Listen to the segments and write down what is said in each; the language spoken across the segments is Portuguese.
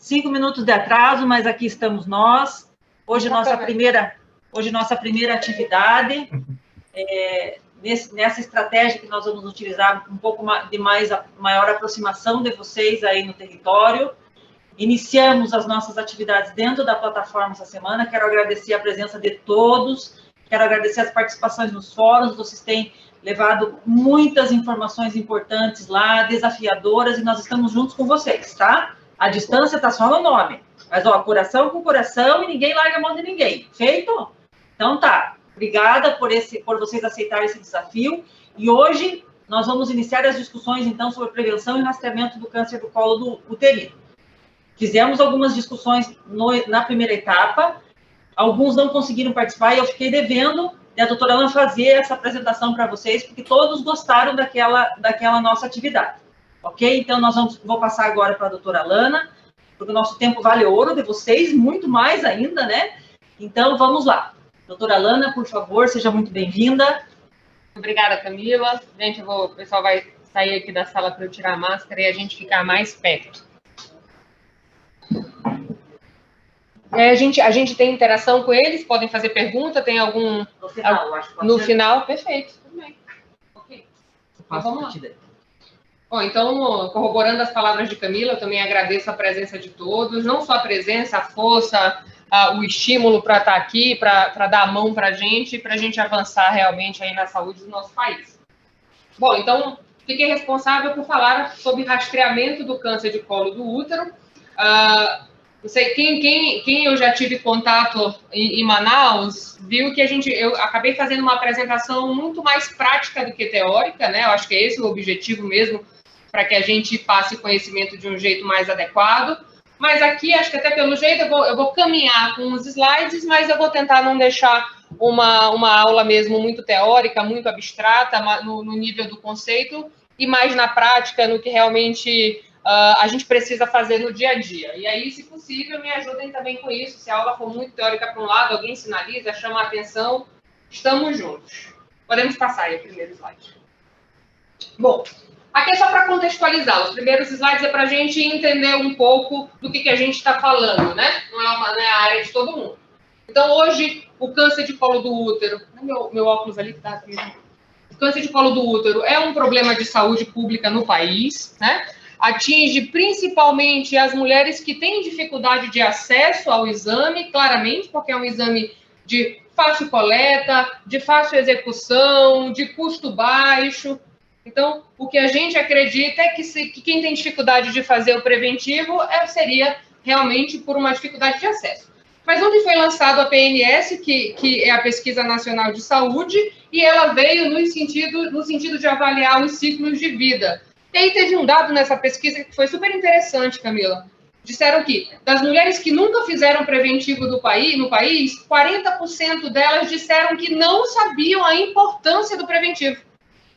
5 minutos de atraso, mas aqui estamos nós. Hoje nossa primeira atividade, nessa estratégia que nós vamos utilizar um pouco de maior aproximação de vocês aí no território. Iniciamos as nossas atividades dentro da plataforma essa semana. Quero agradecer a presença de todos, quero agradecer as participações nos fóruns. Vocês têm levado muitas informações importantes lá, desafiadoras, e nós estamos juntos com vocês, tá? A distância está só no nome, mas, ó, coração com coração e ninguém larga a mão de ninguém. Feito? Então tá. Obrigada por vocês aceitarem esse desafio. E hoje nós vamos iniciar as discussões, então, sobre prevenção e rastreamento do câncer do colo do uterino. Fizemos algumas discussões na primeira etapa, alguns não conseguiram participar e eu fiquei devendo a doutora Alana fazer essa apresentação para vocês, porque todos gostaram daquela nossa atividade, ok? Então, vou passar agora para a doutora Alana, porque o nosso tempo vale ouro de vocês, muito mais ainda, né? Então, vamos lá. Doutora Alana, por favor, seja muito bem-vinda. Obrigada, Camila. Gente, o pessoal vai sair aqui da sala para eu tirar a máscara e a gente ficar mais perto. A gente tem interação com eles, podem fazer pergunta, tem algum... No final, acho que pode No ser. final, perfeito, tudo bem. Ok. Então, vamos lá. Bom, então, corroborando as palavras de Camila, eu também agradeço a presença de todos, não só a presença, a força, o estímulo para estar aqui, para dar a mão para a gente avançar realmente aí na saúde do nosso país. Bom, então, fiquei responsável por falar sobre rastreamento do câncer de colo do útero. Não sei, quem eu já tive contato em Manaus, viu que eu acabei fazendo uma apresentação muito mais prática do que teórica, né? Eu acho que é esse o objetivo mesmo, para que a gente passe conhecimento de um jeito mais adequado. Mas aqui, acho que até pelo jeito, eu vou caminhar com os slides, mas eu vou tentar não deixar uma aula mesmo muito teórica, muito abstrata, no nível do conceito, e mais na prática, no que realmente a gente precisa fazer no dia a dia. E aí, se possível, me ajudem também com isso. Se a aula for muito teórica para um lado, alguém sinaliza, chama a atenção, estamos juntos. Podemos passar aí o primeiro slide. Bom, aqui é só para contextualizar. Os primeiros slides é para a gente entender um pouco do que a gente está falando, né? Não é a área de todo mundo. Então, hoje, o câncer de colo do útero... Meu óculos ali está... O câncer de colo do útero é um problema de saúde pública no país, né? Atinge principalmente as mulheres que têm dificuldade de acesso ao exame, claramente, porque é um exame de fácil coleta, de fácil execução, de custo baixo. Então, o que a gente acredita é que quem tem dificuldade de fazer o preventivo seria realmente por uma dificuldade de acesso. Mas onde foi lançado a PNS, que é a Pesquisa Nacional de Saúde, e ela veio no sentido de avaliar os ciclos de vida. E aí teve um dado nessa pesquisa que foi super interessante, Camila. Disseram que, das mulheres que nunca fizeram preventivo no país, 40% delas disseram que não sabiam a importância do preventivo.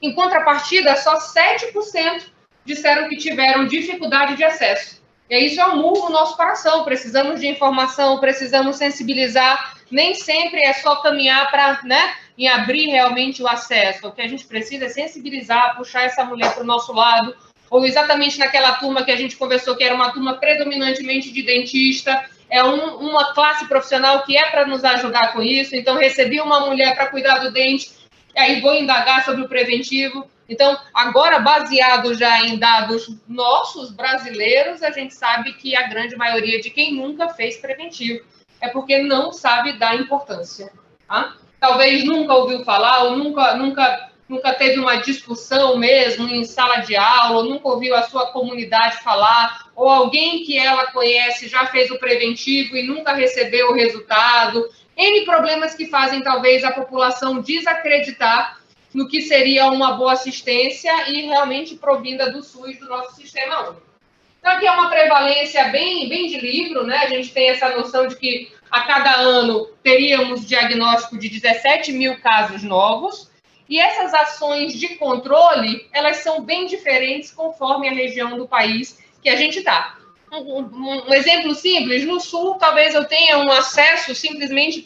Em contrapartida, só 7% disseram que tiveram dificuldade de acesso. E aí isso é um murro no nosso coração. Precisamos de informação, precisamos sensibilizar. Nem sempre é só caminhar para, né, em abrir realmente o acesso. O que a gente precisa é sensibilizar, puxar essa mulher para o nosso lado, ou exatamente naquela turma que a gente conversou, que era uma turma predominantemente de dentista, é uma classe profissional que é para nos ajudar com isso. Então, recebi uma mulher para cuidar do dente, e aí vou indagar sobre o preventivo. Então, agora, baseado já em dados nossos, brasileiros, a gente sabe que a grande maioria de quem nunca fez preventivo é porque não sabe dar importância, tá? Talvez nunca ouviu falar, ou nunca teve uma discussão mesmo em sala de aula, ou nunca ouviu a sua comunidade falar, ou alguém que ela conhece já fez o preventivo e nunca recebeu o resultado. N problemas que fazem, talvez, a população desacreditar no que seria uma boa assistência e realmente provinda do SUS, do nosso sistema único. Então, aqui é uma prevalência bem de livro, né? A gente tem essa noção de que a cada ano teríamos diagnóstico de 17 mil casos novos, e essas ações de controle, elas são bem diferentes conforme a região do país que a gente está. Um exemplo simples, no Sul, talvez eu tenha um acesso simplesmente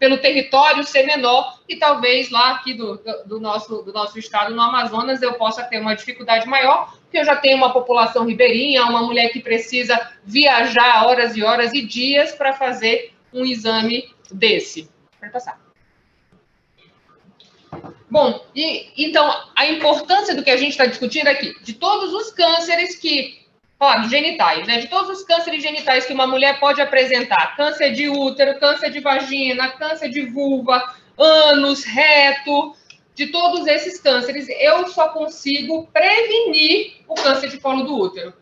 pelo território ser menor, e talvez lá aqui do nosso estado, no Amazonas, eu possa ter uma dificuldade maior, porque eu já tenho uma população ribeirinha, uma mulher que precisa viajar horas e horas e dias para fazer um exame desse. Pode passar. Bom, então, a importância do que a gente está discutindo aqui, de todos os cânceres genitais, né? De todos os cânceres genitais que uma mulher pode apresentar, câncer de útero, câncer de vagina, câncer de vulva, ânus, reto, de todos esses cânceres, eu só consigo prevenir o câncer de colo do útero.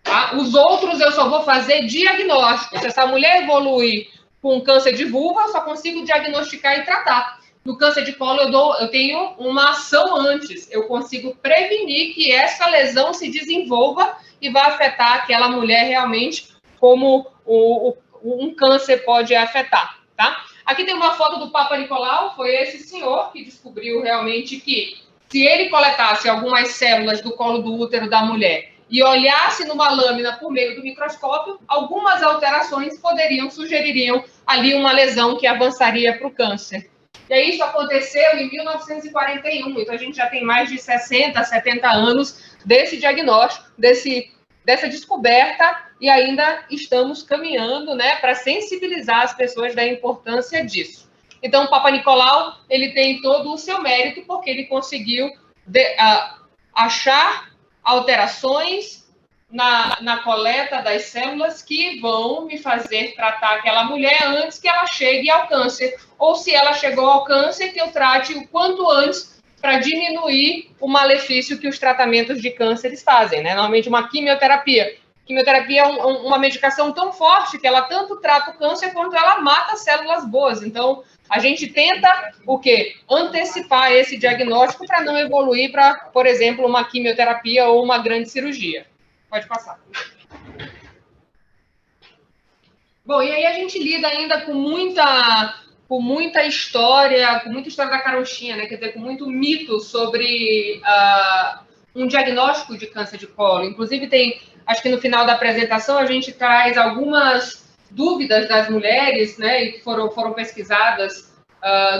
Tá? Os outros eu só vou fazer diagnóstico. Se essa mulher evoluir com câncer de vulva, eu só consigo diagnosticar e tratar. No câncer de colo, eu tenho uma ação antes. Eu consigo prevenir que essa lesão se desenvolva e vai afetar aquela mulher realmente como um câncer pode afetar, tá? Aqui tem uma foto do Papa Nicolau, foi esse senhor que descobriu realmente que se ele coletasse algumas células do colo do útero da mulher e olhasse numa lâmina por meio do microscópio, algumas alterações sugeririam ali uma lesão que avançaria para o câncer. E aí isso aconteceu em 1941, então a gente já tem mais de 60, 70 anos desse diagnóstico, dessa descoberta, e ainda estamos caminhando, né, para sensibilizar as pessoas da importância disso. Então, o Papa Nicolau, ele tem todo o seu mérito, porque ele conseguiu achar alterações na coleta das células que vão me fazer tratar aquela mulher antes que ela chegue ao câncer. Ou se ela chegou ao câncer, que eu trate o quanto antes para diminuir o malefício que os tratamentos de cânceres fazem, né? Normalmente uma quimioterapia. Quimioterapia é uma medicação tão forte que ela tanto trata o câncer quanto ela mata células boas. Então, a gente tenta o quê? Antecipar esse diagnóstico para não evoluir para, por exemplo, uma quimioterapia ou uma grande cirurgia. Pode passar. Bom, e aí a gente lida ainda com muita história da carochinha, né? Quer dizer, com muito mito sobre um diagnóstico de câncer de colo. Inclusive, acho que no final da apresentação a gente traz algumas dúvidas das mulheres, né? E que foram pesquisadas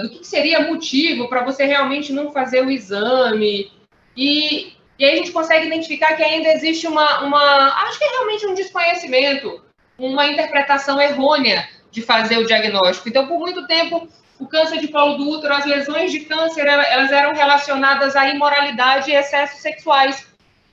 do que seria motivo para você realmente não fazer o exame. E aí a gente consegue identificar que ainda existe acho que é realmente um desconhecimento, uma interpretação errônea de fazer o diagnóstico. Então, por muito tempo, o câncer de colo do útero, as lesões de câncer, elas eram relacionadas à imoralidade e excessos sexuais.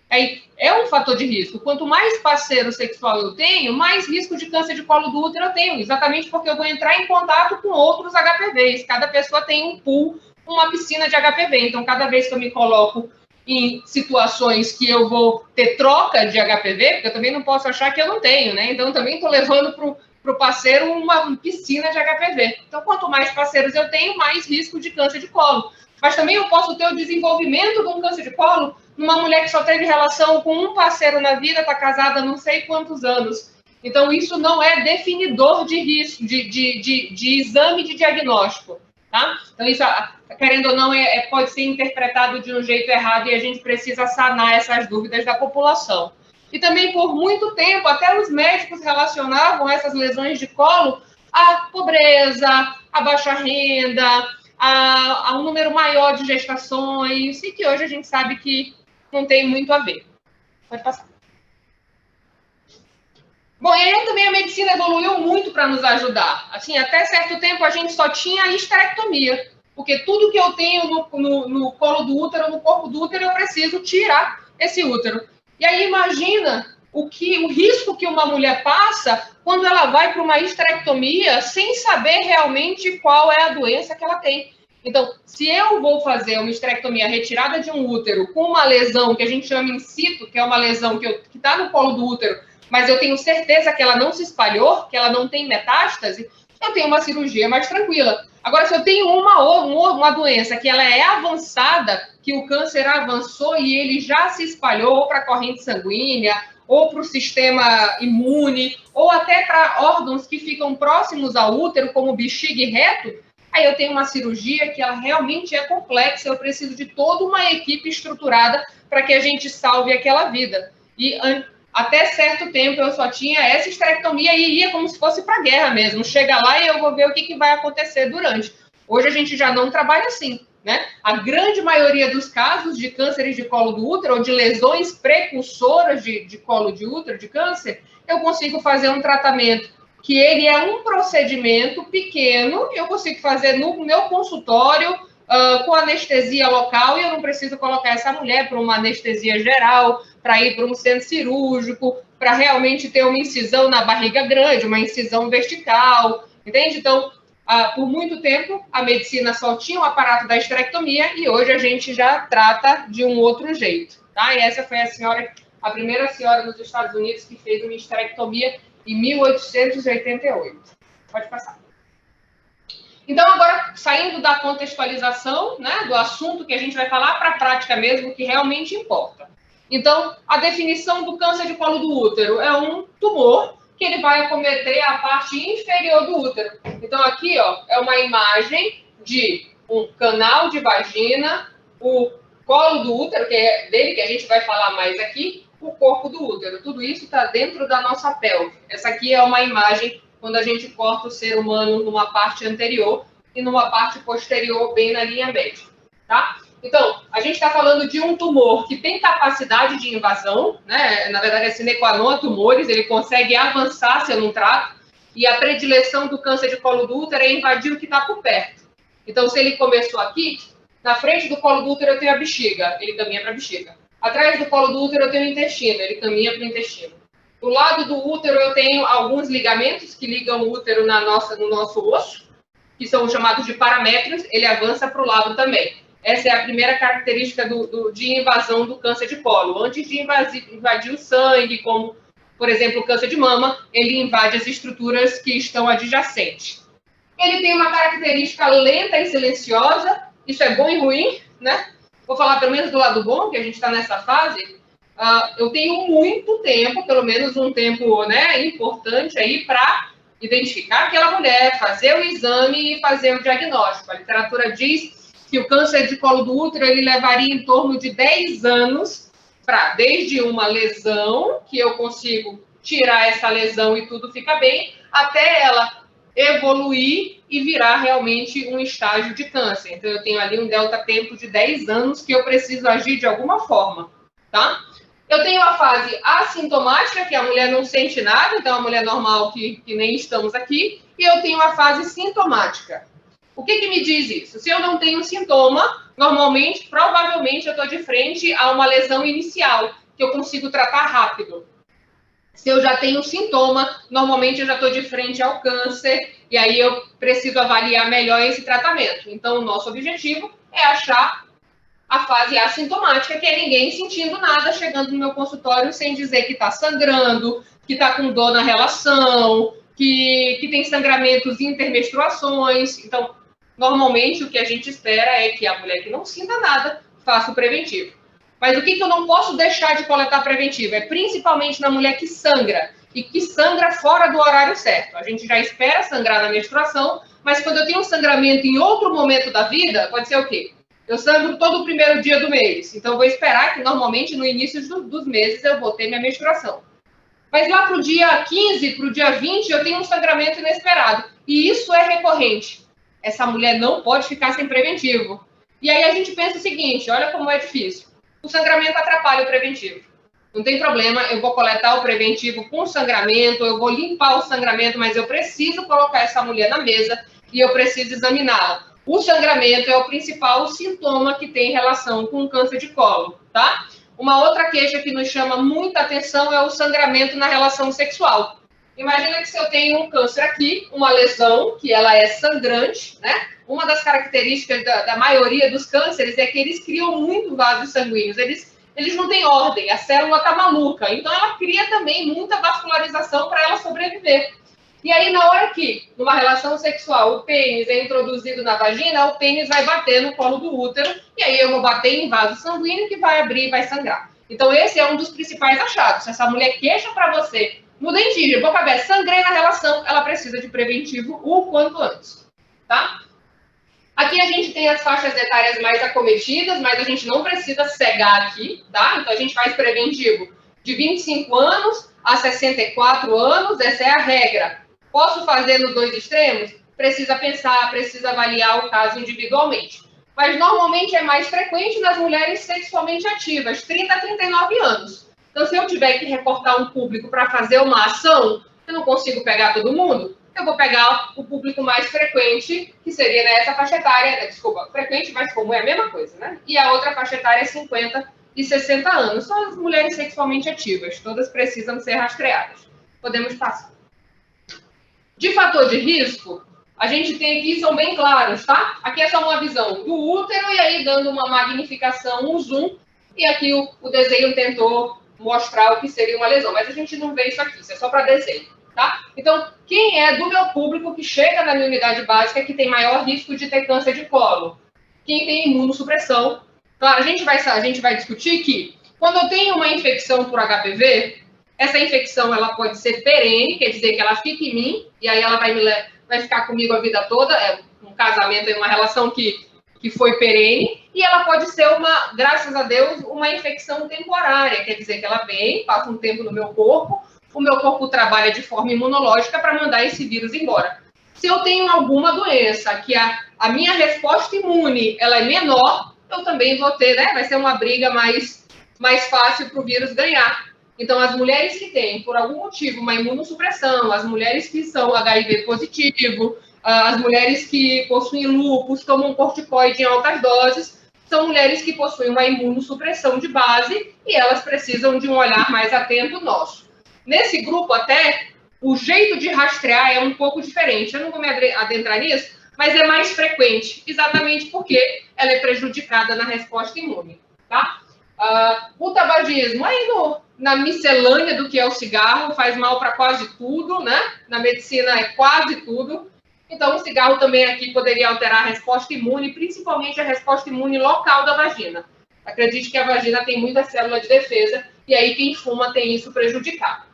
Aí, é um fator de risco. Quanto mais parceiro sexual eu tenho, mais risco de câncer de colo do útero eu tenho, exatamente porque eu vou entrar em contato com outros HPVs. Cada pessoa tem um pool, uma piscina de HPV. Então, cada vez que eu me coloco em situações que eu vou ter troca de HPV, porque eu também não posso achar que eu não tenho, né? Então, também estou levando para o parceiro uma piscina de HPV. Então, quanto mais parceiros eu tenho, mais risco de câncer de colo. Mas também eu posso ter o desenvolvimento de um câncer de colo numa mulher que só teve relação com um parceiro na vida, está casada há não sei quantos anos. Então, isso não é definidor de risco, de exame de diagnóstico. Tá? Então, isso, querendo ou não, pode ser interpretado de um jeito errado e a gente precisa sanar essas dúvidas da população. E também, por muito tempo, até os médicos relacionavam essas lesões de colo à pobreza, à baixa renda, a um número maior de gestações, e que hoje a gente sabe que não tem muito a ver. Pode passar. Bom, e aí também a medicina evoluiu muito para nos ajudar. Assim, até certo tempo a gente só tinha a histerectomia, porque tudo que eu tenho no colo do útero, no corpo do útero, eu preciso tirar esse útero. E aí imagina o risco que uma mulher passa quando ela vai para uma histerectomia sem saber realmente qual é a doença que ela tem. Então, se eu vou fazer uma histerectomia retirada de um útero com uma lesão que a gente chama in situ, que é uma lesão que está no colo do útero, mas eu tenho certeza que ela não se espalhou, que ela não tem metástase, eu tenho uma cirurgia mais tranquila. Agora, se eu tenho uma doença que ela é avançada, que o câncer avançou e ele já se espalhou ou para a corrente sanguínea, ou para o sistema imune, ou até para órgãos que ficam próximos ao útero, como bexiga e reto, aí eu tenho uma cirurgia que ela realmente é complexa, eu preciso de toda uma equipe estruturada para que a gente salve aquela vida. E até certo tempo eu só tinha essa esterectomia e ia como se fosse para a guerra mesmo. Chega lá e eu vou ver o que vai acontecer durante. Hoje a gente já não trabalha assim, né? A grande maioria dos casos de cânceres de colo do útero ou de lesões precursoras de colo de útero, de câncer, eu consigo fazer um tratamento que ele é um procedimento pequeno, eu consigo fazer no meu consultório, com anestesia local, e eu não preciso colocar essa mulher para uma anestesia geral, para ir para um centro cirúrgico, para realmente ter uma incisão na barriga grande, uma incisão vertical, entende? Então, por muito tempo, a medicina só tinha o aparato da esterectomia e hoje a gente já trata de um outro jeito, tá? E essa foi a primeira senhora nos Estados Unidos que fez uma esterectomia em 1888. Pode passar. Então, agora, saindo da contextualização, né, do assunto que a gente vai falar para a prática mesmo, que realmente importa. Então, a definição do câncer de colo do útero é um tumor que ele vai acometer a parte inferior do útero. Então, aqui, ó, é uma imagem de um canal de vagina, o colo do útero, que é dele que a gente vai falar mais aqui, o corpo do útero. Tudo isso está dentro da nossa pelve. Essa aqui é uma imagem quando a gente corta o ser humano numa parte anterior e numa parte posterior, bem na linha média, tá? Então, a gente está falando de um tumor que tem capacidade de invasão, né? Na verdade, é sine qua non a tumores, ele consegue avançar se eu não trato, e a predileção do câncer de colo do útero é invadir o que está por perto. Então, se ele começou aqui, na frente do colo do útero eu tenho a bexiga, ele caminha para a bexiga. Atrás do colo do útero eu tenho o intestino, ele caminha para o intestino. Do lado do útero eu tenho alguns ligamentos que ligam o útero no nosso osso, que são chamados de paramétrios, ele avança para o lado também. Essa é a primeira característica de invasão do câncer de colo. Antes de invadir o sangue, como, por exemplo, o câncer de mama, ele invade as estruturas que estão adjacentes. Ele tem uma característica lenta e silenciosa, isso é bom e ruim, né? Vou falar pelo menos do lado bom, que a gente está nessa fase. Eu tenho muito tempo, pelo menos um tempo, né, importante aí para identificar aquela mulher, fazer o exame e fazer o diagnóstico. A literatura diz que o câncer de colo do útero ele levaria em torno de 10 anos para, desde uma lesão, que eu consigo tirar essa lesão e tudo fica bem, até ela evoluir e virar realmente um estágio de câncer. Então, eu tenho ali um delta tempo de 10 anos que eu preciso agir de alguma forma, tá? Eu tenho a fase assintomática, que a mulher não sente nada, então a mulher normal que nem estamos aqui, e eu tenho a fase sintomática. O que me diz isso? Se eu não tenho sintoma, normalmente, provavelmente eu estou de frente a uma lesão inicial, que eu consigo tratar rápido. Se eu já tenho sintoma, normalmente eu já estou de frente ao câncer, e aí eu preciso avaliar melhor esse tratamento. Então, o nosso objetivo é achar a fase assintomática, que é ninguém sentindo nada, chegando no meu consultório sem dizer que está sangrando, que está com dor na relação, que tem sangramentos intermenstruações. Então, normalmente, o que a gente espera é que a mulher que não sinta nada faça o preventivo. Mas o que eu não posso deixar de coletar preventivo? É principalmente na mulher que sangra, e que sangra fora do horário certo. A gente já espera sangrar na menstruação, mas quando eu tenho um sangramento em outro momento da vida, pode ser o quê? Eu sangro todo o primeiro dia do mês, então eu vou esperar que normalmente no início dos meses eu vou ter minha menstruação. Mas lá para o dia 15, para o dia 20, eu tenho um sangramento inesperado. E isso é recorrente. Essa mulher não pode ficar sem preventivo. E aí a gente pensa o seguinte, olha como é difícil. O sangramento atrapalha o preventivo. Não tem problema, eu vou coletar o preventivo com sangramento, eu vou limpar o sangramento, mas eu preciso colocar essa mulher na mesa e eu preciso examiná-la. O sangramento é o principal sintoma que tem relação com o câncer de colo, tá? Uma outra queixa que nos chama muita atenção é o sangramento na relação sexual. Imagina que se eu tenho um câncer aqui, uma lesão, que ela é sangrante, né? Uma das características da maioria dos cânceres é que eles criam muito vasos sanguíneos. Eles não têm ordem, a célula está maluca. Então, ela cria também muita vascularização para ela sobreviver. E aí, na hora que, numa relação sexual, o pênis é introduzido na vagina, o pênis vai bater no colo do útero, e aí eu vou bater em vaso sanguíneo que vai abrir e vai sangrar. Então, esse é um dos principais achados. Se essa mulher queixa para você, no dentígio, boca aberta, sangrei na relação, ela precisa de preventivo o quanto antes, tá? Aqui a gente tem as faixas etárias mais acometidas, mas a gente não precisa cegar aqui, tá? Então, a gente faz preventivo De 25 anos a 64 anos, essa é a regra. Posso fazer nos dois extremos? Precisa pensar, precisa avaliar o caso individualmente. Mas normalmente é mais frequente nas mulheres sexualmente ativas, 30 a 39 anos. Então, se eu tiver que recortar um público para fazer uma ação, eu não consigo pegar todo mundo, eu vou pegar o público mais frequente, que seria nessa faixa etária, desculpa, frequente, mas comum é a mesma coisa, né? E a outra faixa etária é 50 e 60 anos. São as mulheres sexualmente ativas, todas precisam ser rastreadas. Podemos passar. De fator de risco, a gente tem aqui, são bem claros, tá? Aqui é só uma visão do útero e aí dando uma magnificação, um zoom, e aqui o desenho tentou mostrar o que seria uma lesão, mas a gente não vê isso aqui, isso é só para desenho, tá? Então, quem é do meu público que chega na minha unidade básica que tem maior risco de ter câncer de colo? Quem tem imunossupressão. Claro, a gente vai discutir que quando eu tenho uma infecção por HPV, essa infecção ela pode ser perene, quer dizer que ela fica em mim, e aí ela vai ficar comigo a vida toda, é um casamento, é uma relação que foi perene, e ela pode ser graças a Deus, uma infecção temporária, quer dizer que ela vem, passa um tempo no meu corpo, o meu corpo trabalha de forma imunológica para mandar esse vírus embora. Se eu tenho alguma doença que a minha resposta imune ela é menor, eu também vou ter, né? Vai ser uma briga mais fácil para o vírus ganhar. Então, as mulheres que têm, por algum motivo, uma imunossupressão, as mulheres que são HIV positivo, as mulheres que possuem lúpus, tomam corticoide em altas doses, são mulheres que possuem uma imunossupressão de base e elas precisam de um olhar mais atento nosso. Nesse grupo, até, o jeito de rastrear é um pouco diferente. Eu não vou me adentrar nisso, mas é mais frequente, exatamente porque ela é prejudicada na resposta imune, tá? O tabagismo, aí na miscelânea do que é o cigarro, faz mal para quase tudo, né? Na medicina é quase tudo. Então, o cigarro também aqui poderia alterar a resposta imune, principalmente a resposta imune local da vagina. Acredite que a vagina tem muita célula de defesa, e aí quem fuma tem isso prejudicado.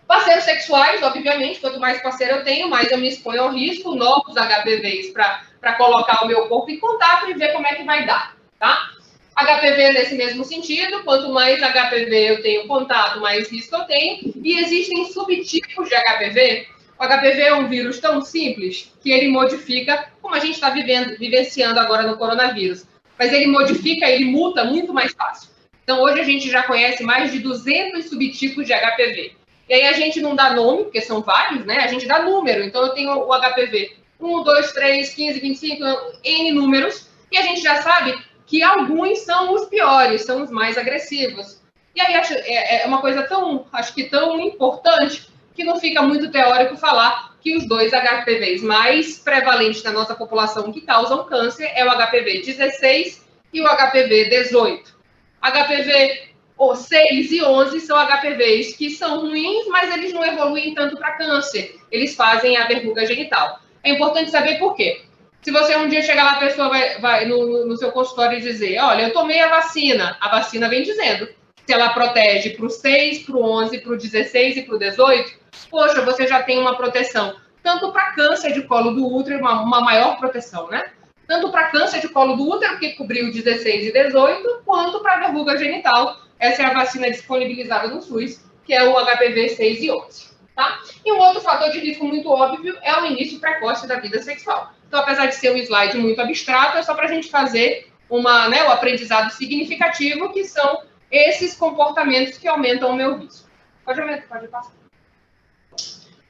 Parceiros sexuais, obviamente, quanto mais parceiro eu tenho, mais eu me exponho ao risco, novos HPVs para colocar o meu corpo em contato e ver como é que vai dar, tá? HPV nesse mesmo sentido, quanto mais HPV eu tenho contato, mais risco eu tenho. E existem subtipos de HPV. O HPV é um vírus tão simples que ele modifica, como a gente está vivenciando agora no coronavírus. Mas ele modifica, ele muta muito mais fácil. Então, hoje a gente já conhece mais de 200 subtipos de HPV. E aí a gente não dá nome, porque são vários, né? A gente dá número. Então, eu tenho o HPV 1, 2, 3, 15, 25, N números. E a gente já sabe que alguns são os piores, são os mais agressivos. E aí é uma coisa acho que tão importante, que não fica muito teórico falar que os dois HPVs mais prevalentes na nossa população que causam câncer é o HPV 16 e o HPV 18. HPV 6 e 11 são HPVs que são ruins, mas eles não evoluem tanto para câncer. Eles fazem a verruga genital. É importante saber por quê. Se você um dia chegar lá, a pessoa vai no seu consultório e dizer, olha, eu tomei a vacina vem dizendo se ela protege para o 6, para o 11, para o 16 e para o 18, poxa, você já tem uma proteção, tanto para câncer de colo do útero, uma maior proteção, né? Tanto para câncer de colo do útero, que cobriu 16 e 18, quanto para verruga genital. Essa é a vacina disponibilizada no SUS, que é o HPV 6 e 11. Tá? E um outro fator de risco muito óbvio é o início precoce da vida sexual. Então, apesar de ser um slide muito abstrato, é só para a gente fazer o aprendizado significativo, que são esses comportamentos que aumentam o meu risco. Pode passar.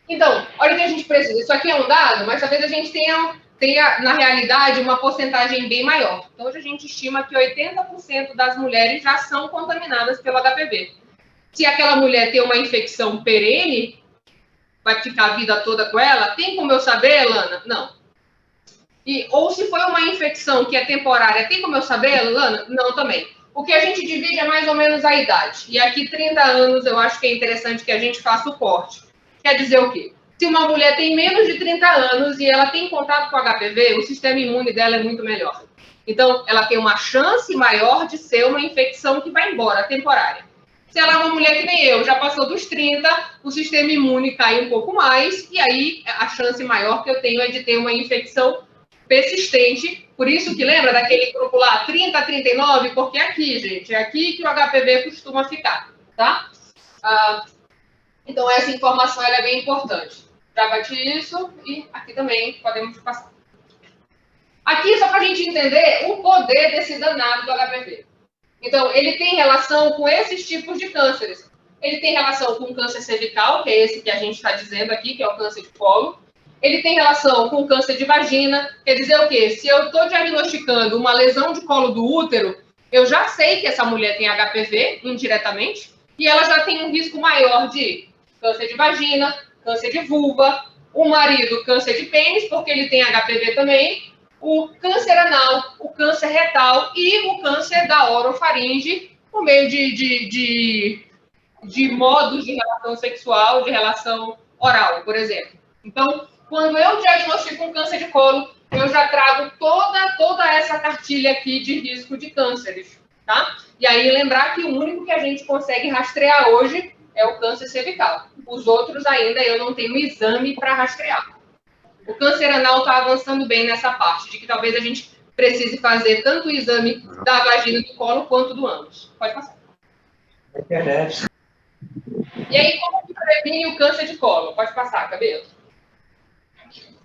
Então, olha o que a gente precisa. Isso aqui é um dado, mas talvez a gente tenha, na realidade, uma porcentagem bem maior. Então, hoje a gente estima que 80% das mulheres já são contaminadas pelo HPV. Se aquela mulher tem uma infecção perene, vai ficar a vida toda com ela? Tem como eu saber, Lana? Não. Ou se foi uma infecção que é temporária, tem como eu saber, Lana? Não, também. O que a gente divide é mais ou menos a idade. E aqui, 30 anos, eu acho que é interessante que a gente faça o corte. Quer dizer o quê? Se uma mulher tem menos de 30 anos e ela tem contato com HPV, o sistema imune dela é muito melhor. Então, ela tem uma chance maior de ser uma infecção que vai embora, temporária. Se ela é uma mulher que nem eu, já passou dos 30, o sistema imune cai um pouco mais, e aí a chance maior que eu tenho é de ter uma infecção persistente. Por isso que lembra daquele grupo lá, 30 a 39? Porque é aqui, gente, é aqui que o HPV costuma ficar. tá? Então, essa informação ela é bem importante. Já bati isso e aqui também podemos passar. Aqui, só para a gente entender o poder desse danado do HPV. Então, ele tem relação com esses tipos de cânceres. Ele tem relação com o câncer cervical, que é esse que a gente está dizendo aqui, que é o câncer de colo. Ele tem relação com o câncer de vagina. Quer dizer o quê? Se eu estou diagnosticando uma lesão de colo do útero, eu já sei que essa mulher tem HPV, indiretamente, e ela já tem um risco maior de câncer de vagina, câncer de vulva, o marido, câncer de pênis, porque ele tem HPV também, o câncer anal, o câncer retal e o câncer da orofaringe, por meio de modos de relação sexual, de relação oral, por exemplo. Então, quando eu diagnostico um câncer de colo, eu já trago toda essa cartilha aqui de risco de cânceres, tá? E aí, lembrar que o único que a gente consegue rastrear hoje é o câncer cervical. Os outros ainda eu não tenho exame para rastrear. O câncer anal está avançando bem nessa parte, de que talvez a gente precise fazer tanto o exame da vagina do colo quanto do ânus. Pode passar. E aí, como que previne o câncer de colo? Pode passar, cabelo.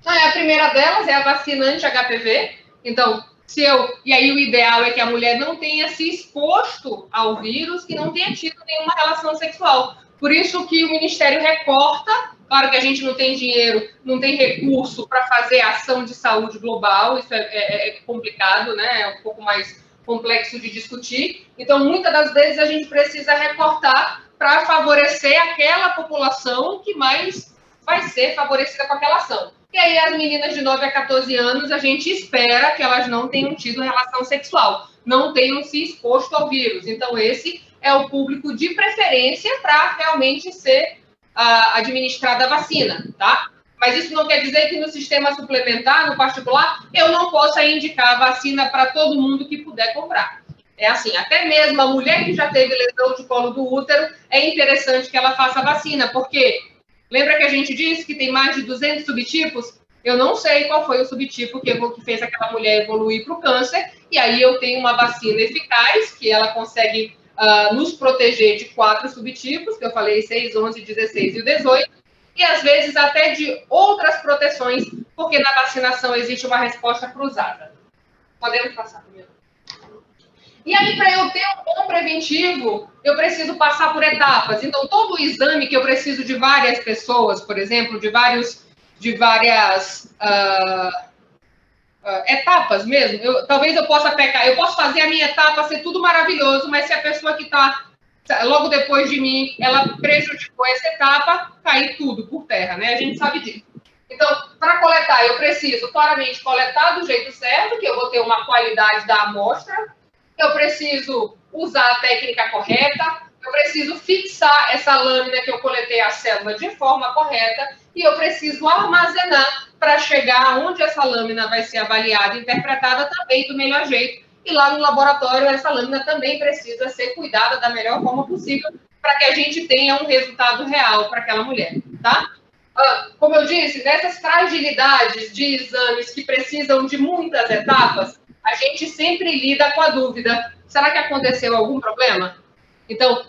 A primeira delas é a vacina anti-HPV. Então, e aí o ideal é que a mulher não tenha se exposto ao vírus, que não tenha tido nenhuma relação sexual. Por isso que o Ministério recorta. Claro que a gente não tem dinheiro, não tem recurso para fazer ação de saúde global, isso é complicado, né? É um pouco mais complexo de discutir. Então, muitas das vezes a gente precisa recortar para favorecer aquela população que mais vai ser favorecida com aquela ação. E aí, as meninas de 9 a 14 anos, a gente espera que elas não tenham tido relação sexual, não tenham se exposto ao vírus. Então, esse é o público de preferência para realmente ser administrada a vacina, tá? Mas isso não quer dizer que no sistema suplementar, no particular, eu não possa indicar a vacina para todo mundo que puder comprar. É assim, até mesmo a mulher que já teve lesão de colo do útero, é interessante que ela faça a vacina, porque lembra que a gente disse que tem mais de 200 subtipos? Eu não sei qual foi o subtipo que fez aquela mulher evoluir para o câncer, e aí eu tenho uma vacina eficaz, que ela consegue nos proteger de 4 subtipos, que eu falei, 6, 11, 16 e o 18, e às vezes até de outras proteções, porque na vacinação existe uma resposta cruzada. Podemos passar primeiro. E aí, para eu ter um bom preventivo, eu preciso passar por etapas. Então, todo o exame que eu preciso de várias pessoas, por exemplo, de várias etapas mesmo. Talvez eu possa pecar, eu posso fazer a minha etapa ser tudo maravilhoso, mas se a pessoa que está logo depois de mim, ela prejudicou essa etapa, cair tudo por terra, né? A gente sabe disso. Então, para coletar, eu preciso claramente coletar do jeito certo, que eu vou ter uma qualidade da amostra. Eu preciso usar a técnica correta, eu preciso fixar essa lâmina que eu coletei a célula de forma correta e eu preciso armazenar para chegar onde essa lâmina vai ser avaliada e interpretada também do melhor jeito. E lá no laboratório, essa lâmina também precisa ser cuidada da melhor forma possível para que a gente tenha um resultado real para aquela mulher, tá? Como eu disse, nessas fragilidades de exames que precisam de muitas etapas, a gente sempre lida com a dúvida, será que aconteceu algum problema? Então,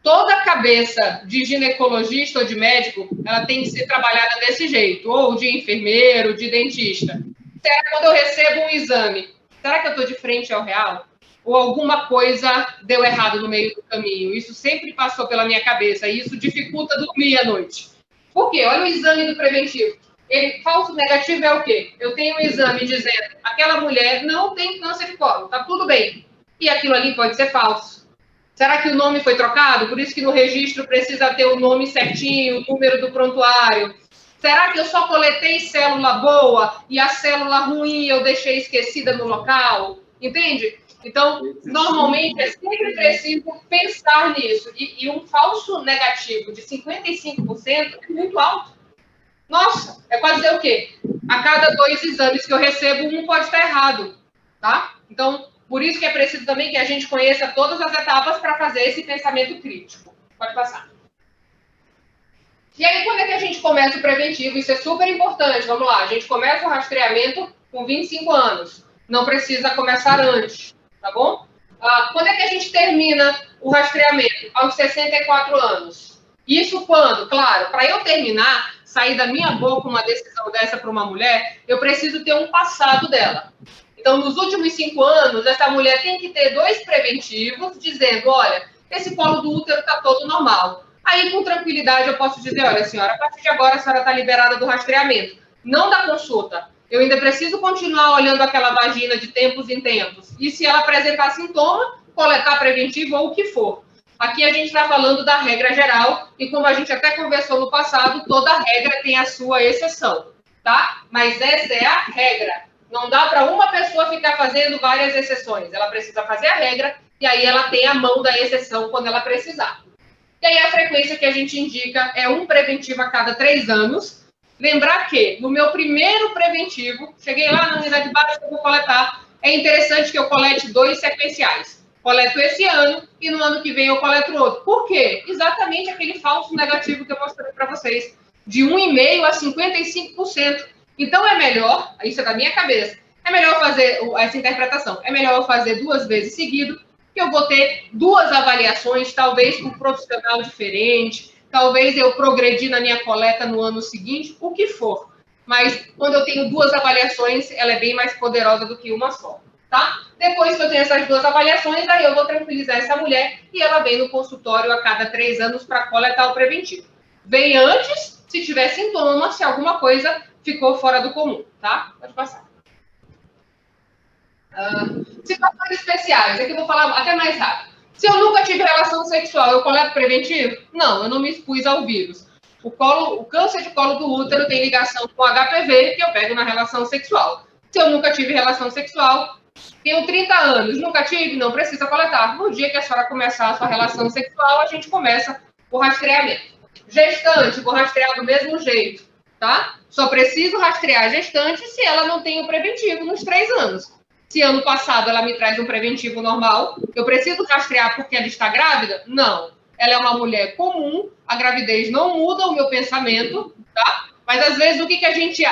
toda a cabeça de ginecologista ou de médico, ela tem que ser trabalhada desse jeito, ou de enfermeiro, de dentista. Será que quando eu recebo um exame, será que eu estou de frente ao real? Ou alguma coisa deu errado no meio do caminho? Isso sempre passou pela minha cabeça, e isso dificulta dormir à noite. Por quê? Olha o exame do preventivo. Falso negativo é o quê? Eu tenho um exame dizendo aquela mulher não tem câncer de colo, tá tudo bem. E aquilo ali pode ser falso. Será que o nome foi trocado? Por isso que no registro precisa ter o nome certinho, o número do prontuário. Será que eu só coletei célula boa e a célula ruim eu deixei esquecida no local? Entende? Então, normalmente é sempre preciso pensar nisso. E um falso negativo de 55% é muito alto. Nossa, é quase dizer o quê? A cada 2 exames que eu recebo, um pode estar errado, tá? Então, por isso que é preciso também que a gente conheça todas as etapas para fazer esse pensamento crítico. Pode passar. E aí, quando é que a gente começa o preventivo? Isso é super importante. Vamos lá, a gente começa o rastreamento com 25 anos. Não precisa começar antes, tá bom? Quando é que a gente termina o rastreamento aos 64 anos. Isso quando, claro, para eu terminar, sair da minha boca uma decisão dessa para uma mulher, eu preciso ter um passado dela. Então, nos últimos 5 anos, essa mulher tem que ter 2 preventivos, dizendo, olha, esse colo do útero está todo normal. Aí, com tranquilidade, eu posso dizer, olha, senhora, a partir de agora, a senhora está liberada do rastreamento. Não da consulta. Eu ainda preciso continuar olhando aquela vagina de tempos em tempos. E se ela apresentar sintoma, coletar preventivo ou o que for. Aqui a gente está falando da regra geral, e como a gente até conversou no passado, toda regra tem a sua exceção, tá? Mas essa é a regra. Não dá para uma pessoa ficar fazendo várias exceções. Ela precisa fazer a regra, e aí ela tem a mão da exceção quando ela precisar. E aí a frequência que a gente indica é um preventivo a cada 3 anos. Lembrar que, no meu primeiro preventivo, cheguei lá na unidade básica que eu vou coletar, é interessante que eu colete 2 sequenciais. Coleto esse ano e no ano que vem eu coleto outro. Por quê? Exatamente aquele falso negativo que eu mostrei para vocês, de 1,5% a 55%. Então é melhor, isso é da minha cabeça, é melhor fazer essa interpretação, é melhor eu fazer 2 vezes seguido, que eu vou ter 2 avaliações, talvez com um profissional diferente, talvez eu progredir na minha coleta no ano seguinte, o que for. Mas quando eu tenho 2 avaliações, ela é bem mais poderosa do que uma só. Tá? Depois que eu tenho essas 2 avaliações, aí eu vou tranquilizar essa mulher e ela vem no consultório a cada 3 anos para coletar o preventivo. Vem antes, se tiver sintoma, se alguma coisa ficou fora do comum, tá? Pode passar. Situações especiais, aqui eu vou falar até mais rápido. Se eu nunca tive relação sexual, eu coleto preventivo? Não, eu não me expus ao vírus. O câncer de colo do útero tem ligação com HPV, que eu pego na relação sexual. Se eu nunca tive relação sexual, tenho 30 anos, nunca tive, não precisa coletar. No dia que a senhora começar a sua relação sexual, a gente começa o rastreamento. Gestante, vou rastrear do mesmo jeito, tá? Só preciso rastrear a gestante se ela não tem o preventivo nos 3 anos. Se ano passado ela me traz um preventivo normal, eu preciso rastrear porque ela está grávida? Não. Ela é uma mulher comum, a gravidez não muda o meu pensamento, tá? Mas às vezes o que a gente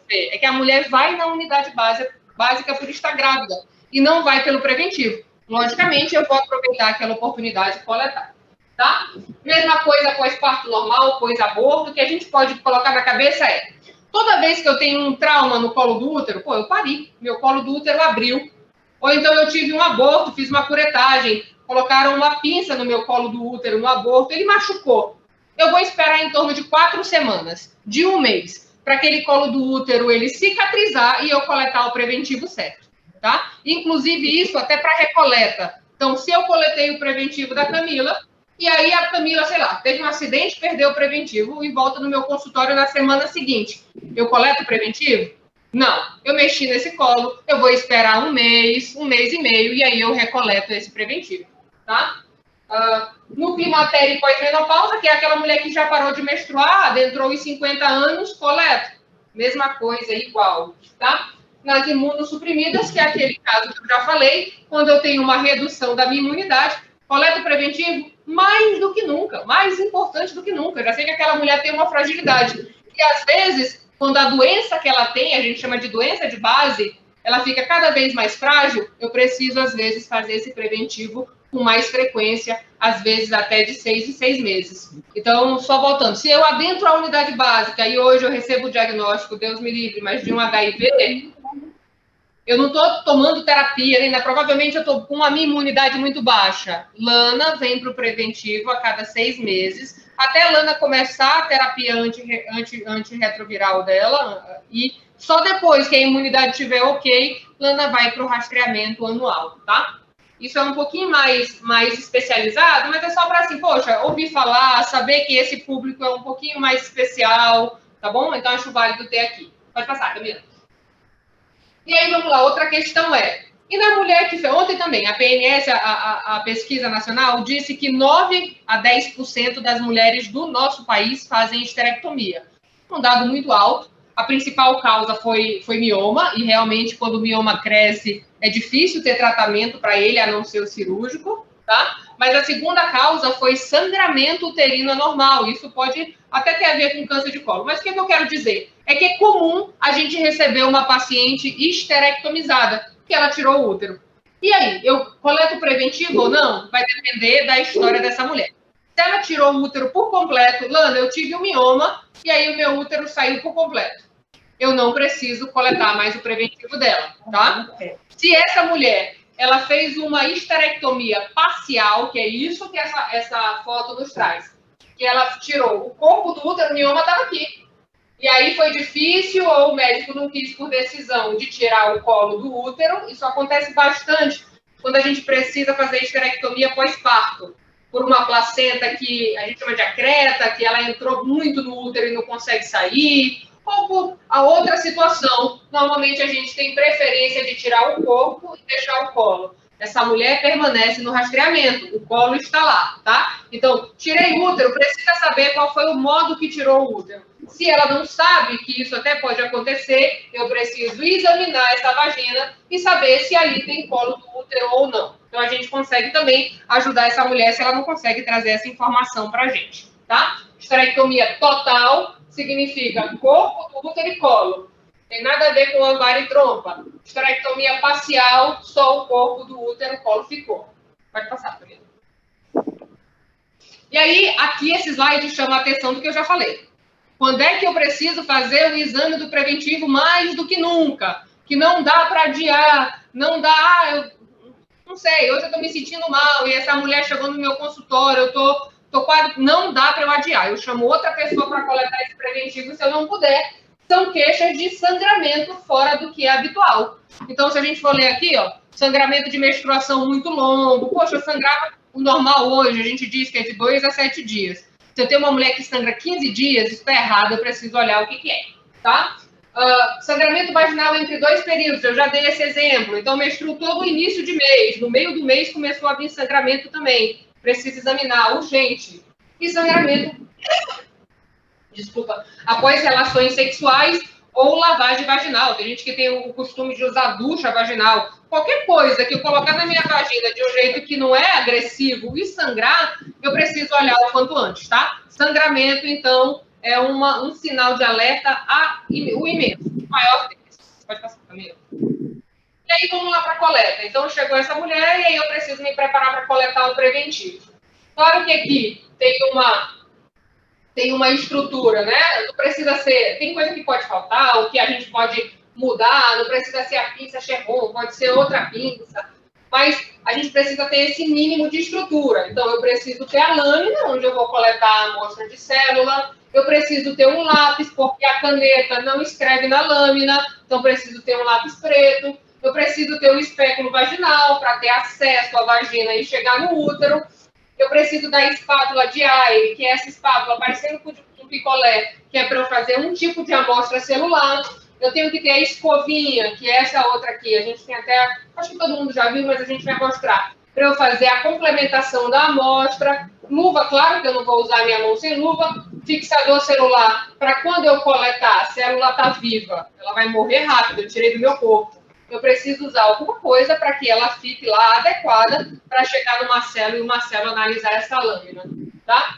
vê é que a mulher vai na unidade básica por estar grávida e não vai pelo preventivo. Logicamente, eu vou aproveitar aquela oportunidade de coletar, tá? Mesma coisa pós-parto normal, pós-aborto, o que a gente pode colocar na cabeça é, toda vez que eu tenho um trauma no colo do útero, eu pari, meu colo do útero abriu. Ou então eu tive um aborto, fiz uma curetagem, colocaram uma pinça no meu colo do útero no aborto, ele machucou. Eu vou esperar em torno de 4 semanas, de 1 mês, para aquele colo do útero ele cicatrizar e eu coletar o preventivo certo, tá? Inclusive isso até para recoleta. Então, se eu coletei o preventivo da Camila, e aí a Camila, sei lá, teve um acidente, perdeu o preventivo e volta no meu consultório na semana seguinte. Eu coleto o preventivo? Não. Eu mexi nesse colo, eu vou esperar 1 mês, 1 mês e meio, e aí eu recoleto esse preventivo, tá? No climatério e pós-menopausa, que é aquela mulher que já parou de menstruar, adentrou os 50 anos, coleto. Mesma coisa, igual, tá? Nas imunossuprimidas, que é aquele caso que eu já falei, quando eu tenho uma redução da minha imunidade, coleto preventivo mais do que nunca, mais importante do que nunca. Eu já sei que aquela mulher tem uma fragilidade. E às vezes, quando a doença que ela tem, a gente chama de doença de base, ela fica cada vez mais frágil, eu preciso, às vezes, fazer esse preventivo com mais frequência, às vezes até de 6 em 6 meses. Então, só voltando, se eu adentro a unidade básica e hoje eu recebo o diagnóstico, Deus me livre, mas de um HIV, eu não estou tomando terapia ainda, provavelmente eu estou com uma minha imunidade muito baixa. Lana vem para o preventivo a cada 6 meses, até a Lana começar a terapia antirretroviral dela, e só depois que a imunidade estiver ok, Lana vai para o rastreamento anual, tá? Isso é um pouquinho mais especializado, mas é só para assim, poxa, ouvir falar, saber que esse público é um pouquinho mais especial, tá bom? Então acho válido ter aqui. Pode passar, Camila. E aí, vamos lá, outra questão é, e na mulher que fez, ontem também, a PNS, a pesquisa nacional, disse que 9 a 10% das mulheres do nosso país fazem esterectomia. Um dado muito alto. A principal causa foi mioma, e realmente quando o mioma cresce, é difícil ter tratamento para ele, a não ser o cirúrgico, tá? Mas a segunda causa foi sangramento uterino anormal. Isso pode até ter a ver com câncer de colo. Mas o que eu quero dizer? É que é comum a gente receber uma paciente esterectomizada, que ela tirou o útero. E aí, eu coleto preventivo ou não? Vai depender da história dessa mulher. Se ela tirou o útero por completo, Lana, eu tive um mioma e aí o meu útero saiu por completo. Eu não preciso coletar mais o preventivo dela, tá? Se essa mulher, ela fez uma histerectomia parcial, que é isso que essa foto nos traz, que ela tirou o corpo do útero, o mioma estava aqui. E aí foi difícil, ou o médico não quis por decisão de tirar o colo do útero. Isso acontece bastante quando a gente precisa fazer histerectomia pós-parto, por uma placenta que a gente chama de acreta, que ela entrou muito no útero e não consegue sair, ou por a outra situação. Normalmente a gente tem preferência de tirar o corpo e deixar o colo. Essa mulher permanece no rastreamento, o colo está lá, tá? Então, tirei o útero, precisa saber qual foi o modo que tirou o útero. Se ela não sabe que isso até pode acontecer, eu preciso examinar essa vagina e saber se ali tem colo do útero ou não. Então, a gente consegue também ajudar essa mulher se ela não consegue trazer essa informação para a gente, tá? Histerectomia total significa corpo do útero e colo. Tem nada a ver com ovário e trompa. Histerectomia parcial, só o corpo do útero, o colo ficou. Pode passar, Camila. E aí, aqui esse slide chama a atenção do que eu já falei. Quando é que eu preciso fazer o exame do preventivo mais do que nunca? Que não dá para adiar, não dá, eu não sei, hoje eu estou me sentindo mal e essa mulher chegou no meu consultório, eu tô quase, não dá para eu adiar. Eu chamo outra pessoa para coletar esse preventivo se eu não puder. São queixas de sangramento fora do que é habitual. Então, se a gente for ler aqui, ó, sangramento de menstruação muito longo, poxa, eu sangrava o normal hoje, a gente diz que é de 2 a 7 dias. Se eu tenho uma mulher que sangra 15 dias, isso está errado, eu preciso olhar o que é, tá? Sangramento vaginal entre 2 períodos, eu já dei esse exemplo. Então, menstruo todo o início de mês, no meio do mês começou a vir sangramento também. Precisa examinar, urgente. E sangramento, desculpa, após relações sexuais ou lavagem vaginal. Tem gente que tem o costume de usar ducha vaginal. Qualquer coisa que eu colocar na minha vagina de um jeito que não é agressivo e sangrar, eu preciso olhar o quanto antes, tá? Sangramento, então, é um sinal de alerta o imenso, o maior deles. Pode passar, Camila. E aí, vamos lá para a coleta. Então, chegou essa mulher e aí eu preciso me preparar para coletar o preventivo. Claro que aqui tem uma estrutura, né? Não precisa ser... Tem coisa que pode faltar, o que a gente pode mudar, não precisa ser a pinça Cherron, pode ser outra pinça, mas a gente precisa ter esse mínimo de estrutura. Então, eu preciso ter a lâmina, onde eu vou coletar a amostra de célula, eu preciso ter um lápis, porque a caneta não escreve na lâmina, então preciso ter um lápis preto, eu preciso ter um espéculo vaginal para ter acesso à vagina e chegar no útero, eu preciso da espátula de Aire, que é essa espátula parecendo com um picolé, que é para eu fazer um tipo de amostra celular. Eu tenho que ter a escovinha, que é essa outra aqui. A gente tem até, acho que todo mundo já viu, mas a gente vai mostrar. Para eu fazer a complementação da amostra. Luva, claro que eu não vou usar minha mão sem luva. Fixador celular, para quando eu coletar, a célula está viva. Ela vai morrer rápido, eu tirei do meu corpo. Eu preciso usar alguma coisa para que ela fique lá adequada para chegar no Marcelo e o Marcelo analisar essa lâmina, tá?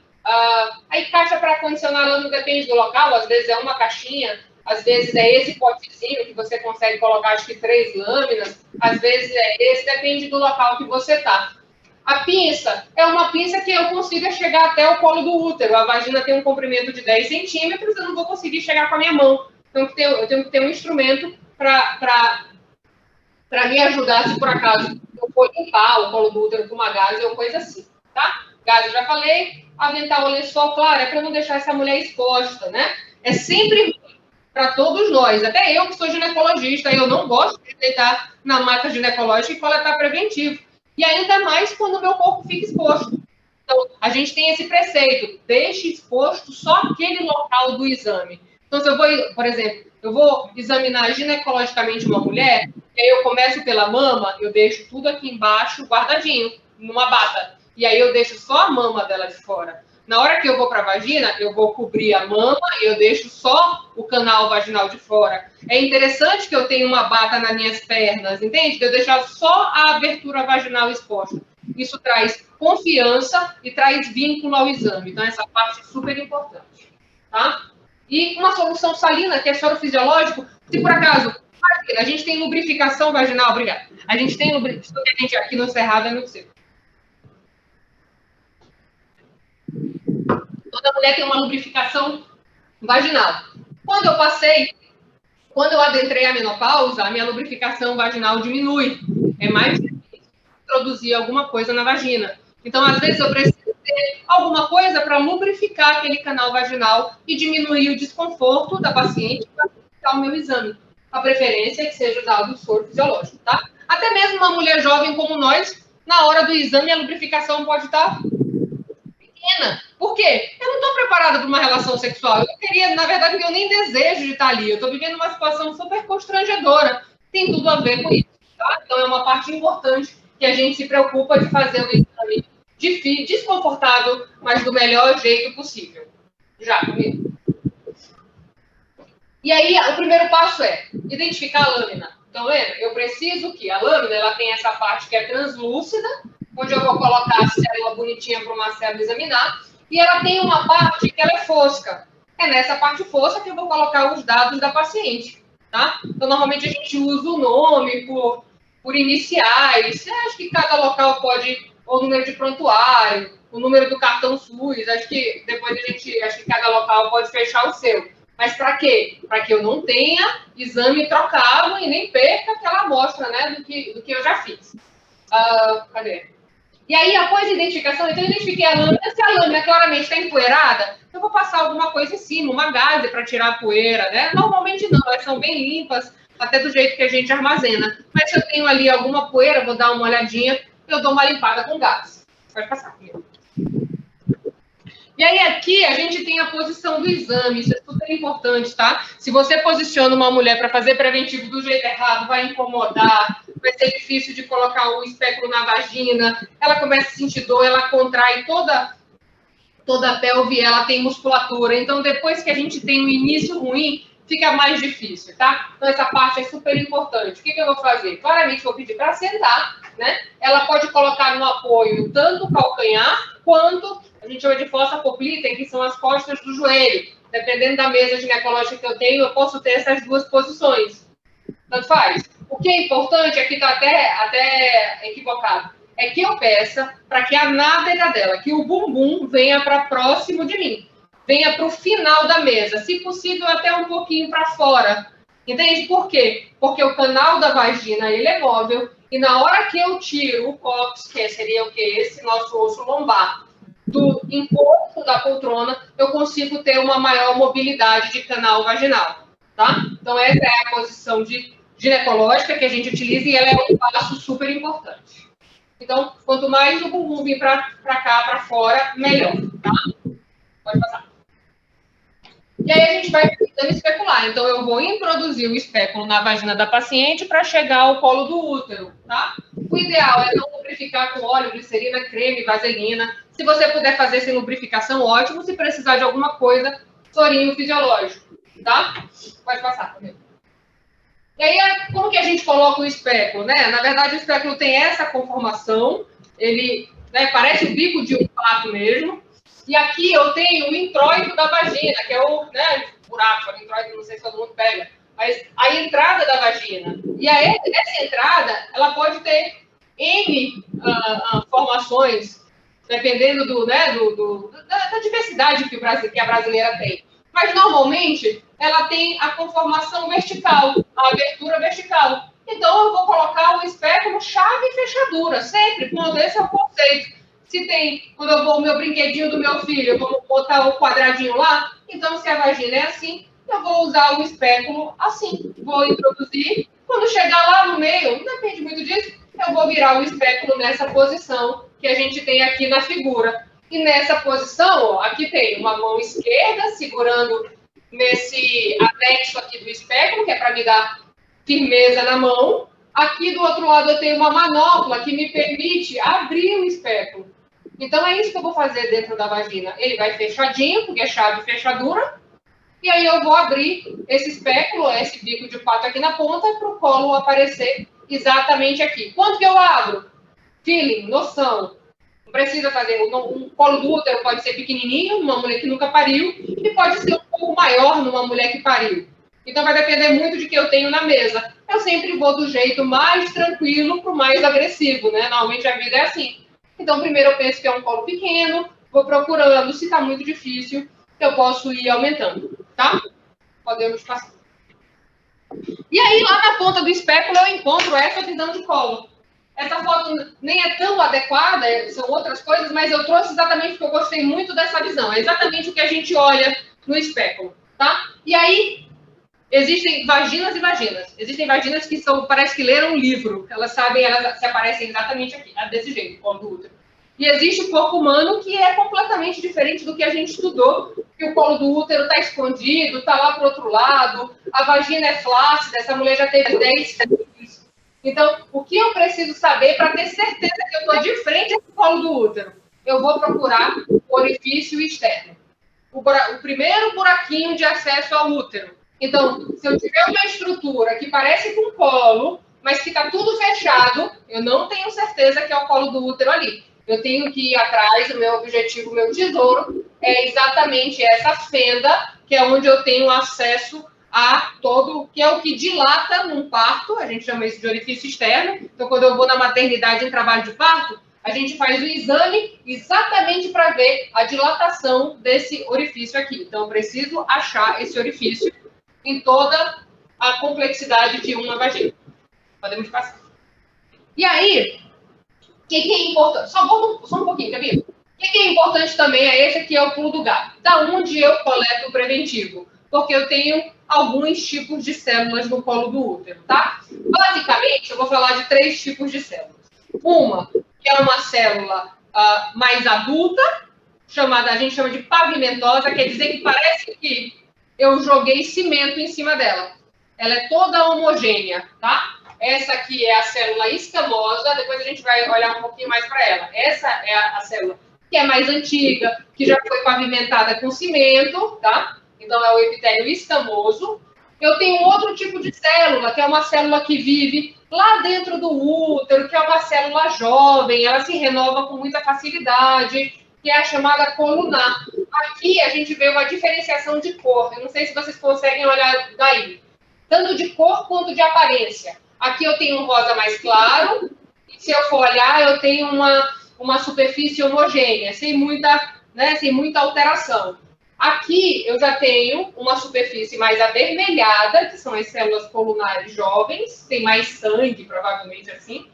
Aí, caixa para condicionar a lâmina depende do local, às vezes é uma caixinha, às vezes é esse potezinho que você consegue colocar, acho que 3 lâminas, às vezes é esse, depende do local que você está. A pinça é uma pinça que eu consiga chegar até o colo do útero. A vagina tem um comprimento de 10 centímetros, eu não vou conseguir chegar com a minha mão. Então, eu tenho que ter um instrumento para me ajudar se por acaso eu for limpar o colo do útero com uma gaze ou coisa assim, tá? Gaze eu já falei, avental ou lençol, claro, é para não deixar essa mulher exposta, né? É sempre para todos nós, até eu que sou ginecologista, eu não gosto de deitar na maca ginecológica e coletar preventivo. E ainda mais quando o meu corpo fica exposto. Então, a gente tem esse preceito, deixe exposto só aquele local do exame. Então, se eu vou, por exemplo, eu vou examinar ginecologicamente uma mulher, e aí eu começo pela mama, eu deixo tudo aqui embaixo guardadinho, numa bata. E aí eu deixo só a mama dela de fora. Na hora que eu vou para a vagina, eu vou cobrir a mama e eu deixo só o canal vaginal de fora. É interessante que eu tenha uma bata nas minhas pernas, entende? De eu deixar só a abertura vaginal exposta. Isso traz confiança e traz vínculo ao exame. Então, essa parte é super importante, tá? E uma solução salina, que é soro fisiológico, se por acaso a gente tem lubrificação vaginal, obrigada. A gente tem lubrificante, a gente aqui no Cerrado é muito seco. Toda mulher tem uma lubrificação vaginal. Quando eu adentrei a menopausa, a minha lubrificação vaginal diminui. É mais difícil introduzir alguma coisa na vagina. Então, às vezes, eu preciso ter alguma coisa para lubrificar aquele canal vaginal e diminuir o desconforto da paciente para ficar o meu exame. A preferência é que seja usado o soro fisiológico, tá? Até mesmo uma mulher jovem como nós, na hora do exame, a lubrificação pode estar pequena. Por quê? Eu não estou preparada para uma relação sexual. Eu queria, na verdade, eu nem desejo de estar ali. Eu estou vivendo uma situação super constrangedora. Tem tudo a ver com isso, tá? Então, é uma parte importante que a gente se preocupa de fazer o exame desconfortável, mas do melhor jeito possível. Já, comigo. E aí, o primeiro passo é identificar a lâmina. Então, lembra? Eu preciso que a lâmina ela tem essa parte que é translúcida, onde eu vou colocar a célula bonitinha para uma célula examinar, e ela tem uma parte que ela é fosca. É nessa parte fosca que eu vou colocar os dados da paciente, tá? Então, normalmente a gente usa o nome por iniciais. Eu acho que cada local pode, ou o número de prontuário, o número do cartão SUS. Acho que depois acho que cada local pode fechar o seu. Mas para quê? Para que eu não tenha exame trocado e nem perca aquela amostra, né, do que eu já fiz. Cadê? E aí, após a identificação, então eu identifiquei a lâmina. Se a lâmina claramente está empoeirada, eu vou passar alguma coisa em cima, uma gaze para tirar a poeira, né? Normalmente não, elas são bem limpas, até do jeito que a gente armazena. Mas se eu tenho ali alguma poeira, vou dar uma olhadinha, eu dou uma limpada com gás. Pode passar comigo. E aí aqui a gente tem a posição do exame, isso é super importante, tá? Se você posiciona uma mulher para fazer preventivo do jeito errado, vai incomodar, vai ser difícil de colocar o espéculo na vagina, ela começa a sentir dor, ela contrai toda a pelve, ela tem musculatura. Então, depois que a gente tem um início ruim, fica mais difícil, tá? Então, essa parte é super importante. O que eu vou fazer? Claramente, vou pedir para sentar, né? Ela pode colocar no apoio tanto o calcanhar, quanto a gente chama de fossa poplita, que são as costas do joelho. Dependendo da mesa ginecológica que eu tenho, eu posso ter essas duas posições. Tanto faz. O que é importante, aqui está até equivocado, é que eu peça para que a nádega dela, que o bumbum venha para próximo de mim. Venha para o final da mesa. Se possível, até um pouquinho para fora. Entende? Por quê? Porque o canal da vagina, ele é móvel. E na hora que eu tiro o cóccix, que seria o quê? Esse nosso osso lombar, do encosto da poltrona, eu consigo ter uma maior mobilidade de canal vaginal, tá? Então, essa é a posição ginecológica que a gente utiliza e ela é um passo super importante. Então, quanto mais o bumbum vir para cá, para fora, melhor, tá? Pode passar. E aí a gente vai tentando especular. Então, eu vou introduzir o espéculo na vagina da paciente para chegar ao colo do útero, tá? O ideal é não lubrificar com óleo, glicerina, creme, vaselina. Se você puder fazer sem lubrificação, ótimo. Se precisar de alguma coisa, sorinho fisiológico, tá? Pode passar também. E aí, como que a gente coloca o espéculo, né? Na verdade, o espéculo tem essa conformação. Ele, né, parece o bico de um pato mesmo. E aqui eu tenho o introito da vagina, que é o, né, buraco, o introito, não sei se todo mundo pega, mas a entrada da vagina. E aí, essa entrada, ela pode ter N formações, dependendo da diversidade que a brasileira tem. Mas, normalmente, ela tem a conformação vertical, a abertura vertical. Então, eu vou colocar o espéculo chave e fechadura, sempre. Esse é o conceito. Se tem, quando eu vou o meu brinquedinho do meu filho, eu vou botar o quadradinho lá, então se a vagina é assim, eu vou usar o espéculo assim. Vou introduzir, quando chegar lá no meio, não depende muito disso, eu vou virar o espéculo nessa posição que a gente tem aqui na figura. E nessa posição, ó, aqui tem uma mão esquerda segurando nesse anexo aqui do espéculo, que é para me dar firmeza na mão. Aqui do outro lado eu tenho uma manopla que me permite abrir o espéculo. Então, é isso que eu vou fazer dentro da vagina. Ele vai fechadinho, porque é chave e fechadura. E aí eu vou abrir esse espéculo, esse bico de pato aqui na ponta, para o colo aparecer exatamente aqui. Quanto que eu abro? Feeling, noção. Não precisa fazer. Um colo do útero pode ser pequenininho, numa mulher que nunca pariu, e pode ser um pouco maior numa mulher que pariu. Então, vai depender muito de que eu tenho na mesa. Eu sempre vou do jeito mais tranquilo para o mais agressivo, né? Normalmente a vida é assim. Então, primeiro eu penso que é um colo pequeno, vou procurando, se está muito difícil, eu posso ir aumentando, tá? Podemos passar. E aí, lá na ponta do espéculo, eu encontro essa visão de colo. Essa foto nem é tão adequada, são outras coisas, mas eu trouxe exatamente porque eu gostei muito dessa visão. É exatamente o que a gente olha no espéculo, tá? E aí, existem vaginas e vaginas. Existem vaginas que parece que leram um livro. Elas sabem, elas se aparecem exatamente aqui, desse jeito, colo do útero. E existe o corpo humano que é completamente diferente do que a gente estudou, que o colo do útero está escondido, está lá para o outro lado, a vagina é flácida, essa mulher já teve 10 filhos. Então, o que eu preciso saber para ter certeza que eu estou de frente ao colo do útero? Eu vou procurar o orifício externo. O primeiro buraquinho de acesso ao útero. Então, se eu tiver uma estrutura que parece com colo, mas que está tudo fechado, eu não tenho certeza que é o colo do útero ali. Eu tenho que ir atrás, o meu objetivo, o meu tesouro, é exatamente essa fenda, que é onde eu tenho acesso a todo, que é o que dilata num parto, a gente chama isso de orifício externo. Então, quando eu vou na maternidade em trabalho de parto, a gente faz o exame exatamente para ver a dilatação desse orifício aqui. Então, eu preciso achar esse orifício em toda a complexidade de uma vagina. Podemos passar. E aí, o que é importante? Só um pouquinho, Camila. O que é importante também é esse aqui, é o pulo do gato. Da onde eu coleto o preventivo? Porque eu tenho alguns tipos de células no colo do útero, tá? Basicamente, eu vou falar de 3 tipos de células. Uma, que é uma célula mais adulta, a gente chama de pavimentosa, quer dizer que parece que eu joguei cimento em cima dela. Ela é toda homogênea, tá? Essa aqui é a célula escamosa, depois a gente vai olhar um pouquinho mais para ela. Essa é a célula que é mais antiga, que já foi pavimentada com cimento, tá? Então, é o epitélio escamoso. Eu tenho outro tipo de célula, que é uma célula que vive lá dentro do útero, que é uma célula jovem, ela se renova com muita facilidade, que é a chamada colunar. Aqui a gente vê uma diferenciação de cor. Eu não sei se vocês conseguem olhar daí. Tanto de cor quanto de aparência. Aqui eu tenho um rosa mais claro, e se eu for olhar, eu tenho uma superfície homogênea, sem muita alteração. Aqui eu já tenho uma superfície mais avermelhada, que são as células colunares jovens, tem mais sangue, provavelmente assim,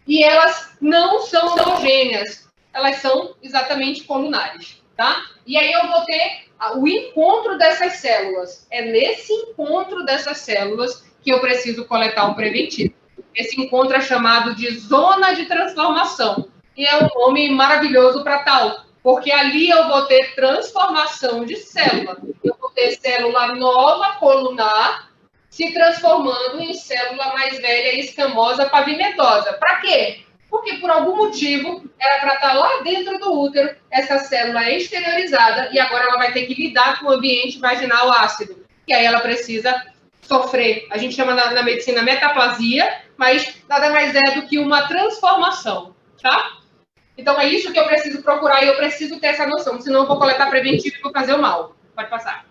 e elas não são homogêneas, elas são exatamente colunares, tá? E aí eu vou ter o encontro dessas células. É nesse encontro dessas células que eu preciso coletar o preventivo. Esse encontro é chamado de zona de transformação. E é um nome maravilhoso para tal, porque ali eu vou ter transformação de célula. Eu vou ter célula nova, colunar, se transformando em célula mais velha, escamosa, pavimentosa. Para quê? Porque, por algum motivo, era para estar lá dentro do útero, essa célula é exteriorizada e agora ela vai ter que lidar com o ambiente vaginal ácido. E aí ela precisa sofrer, a gente chama na medicina metaplasia, mas nada mais é do que uma transformação, tá? Então, é isso que eu preciso procurar e eu preciso ter essa noção, senão eu vou coletar preventivo e vou fazer o mal. Pode passar.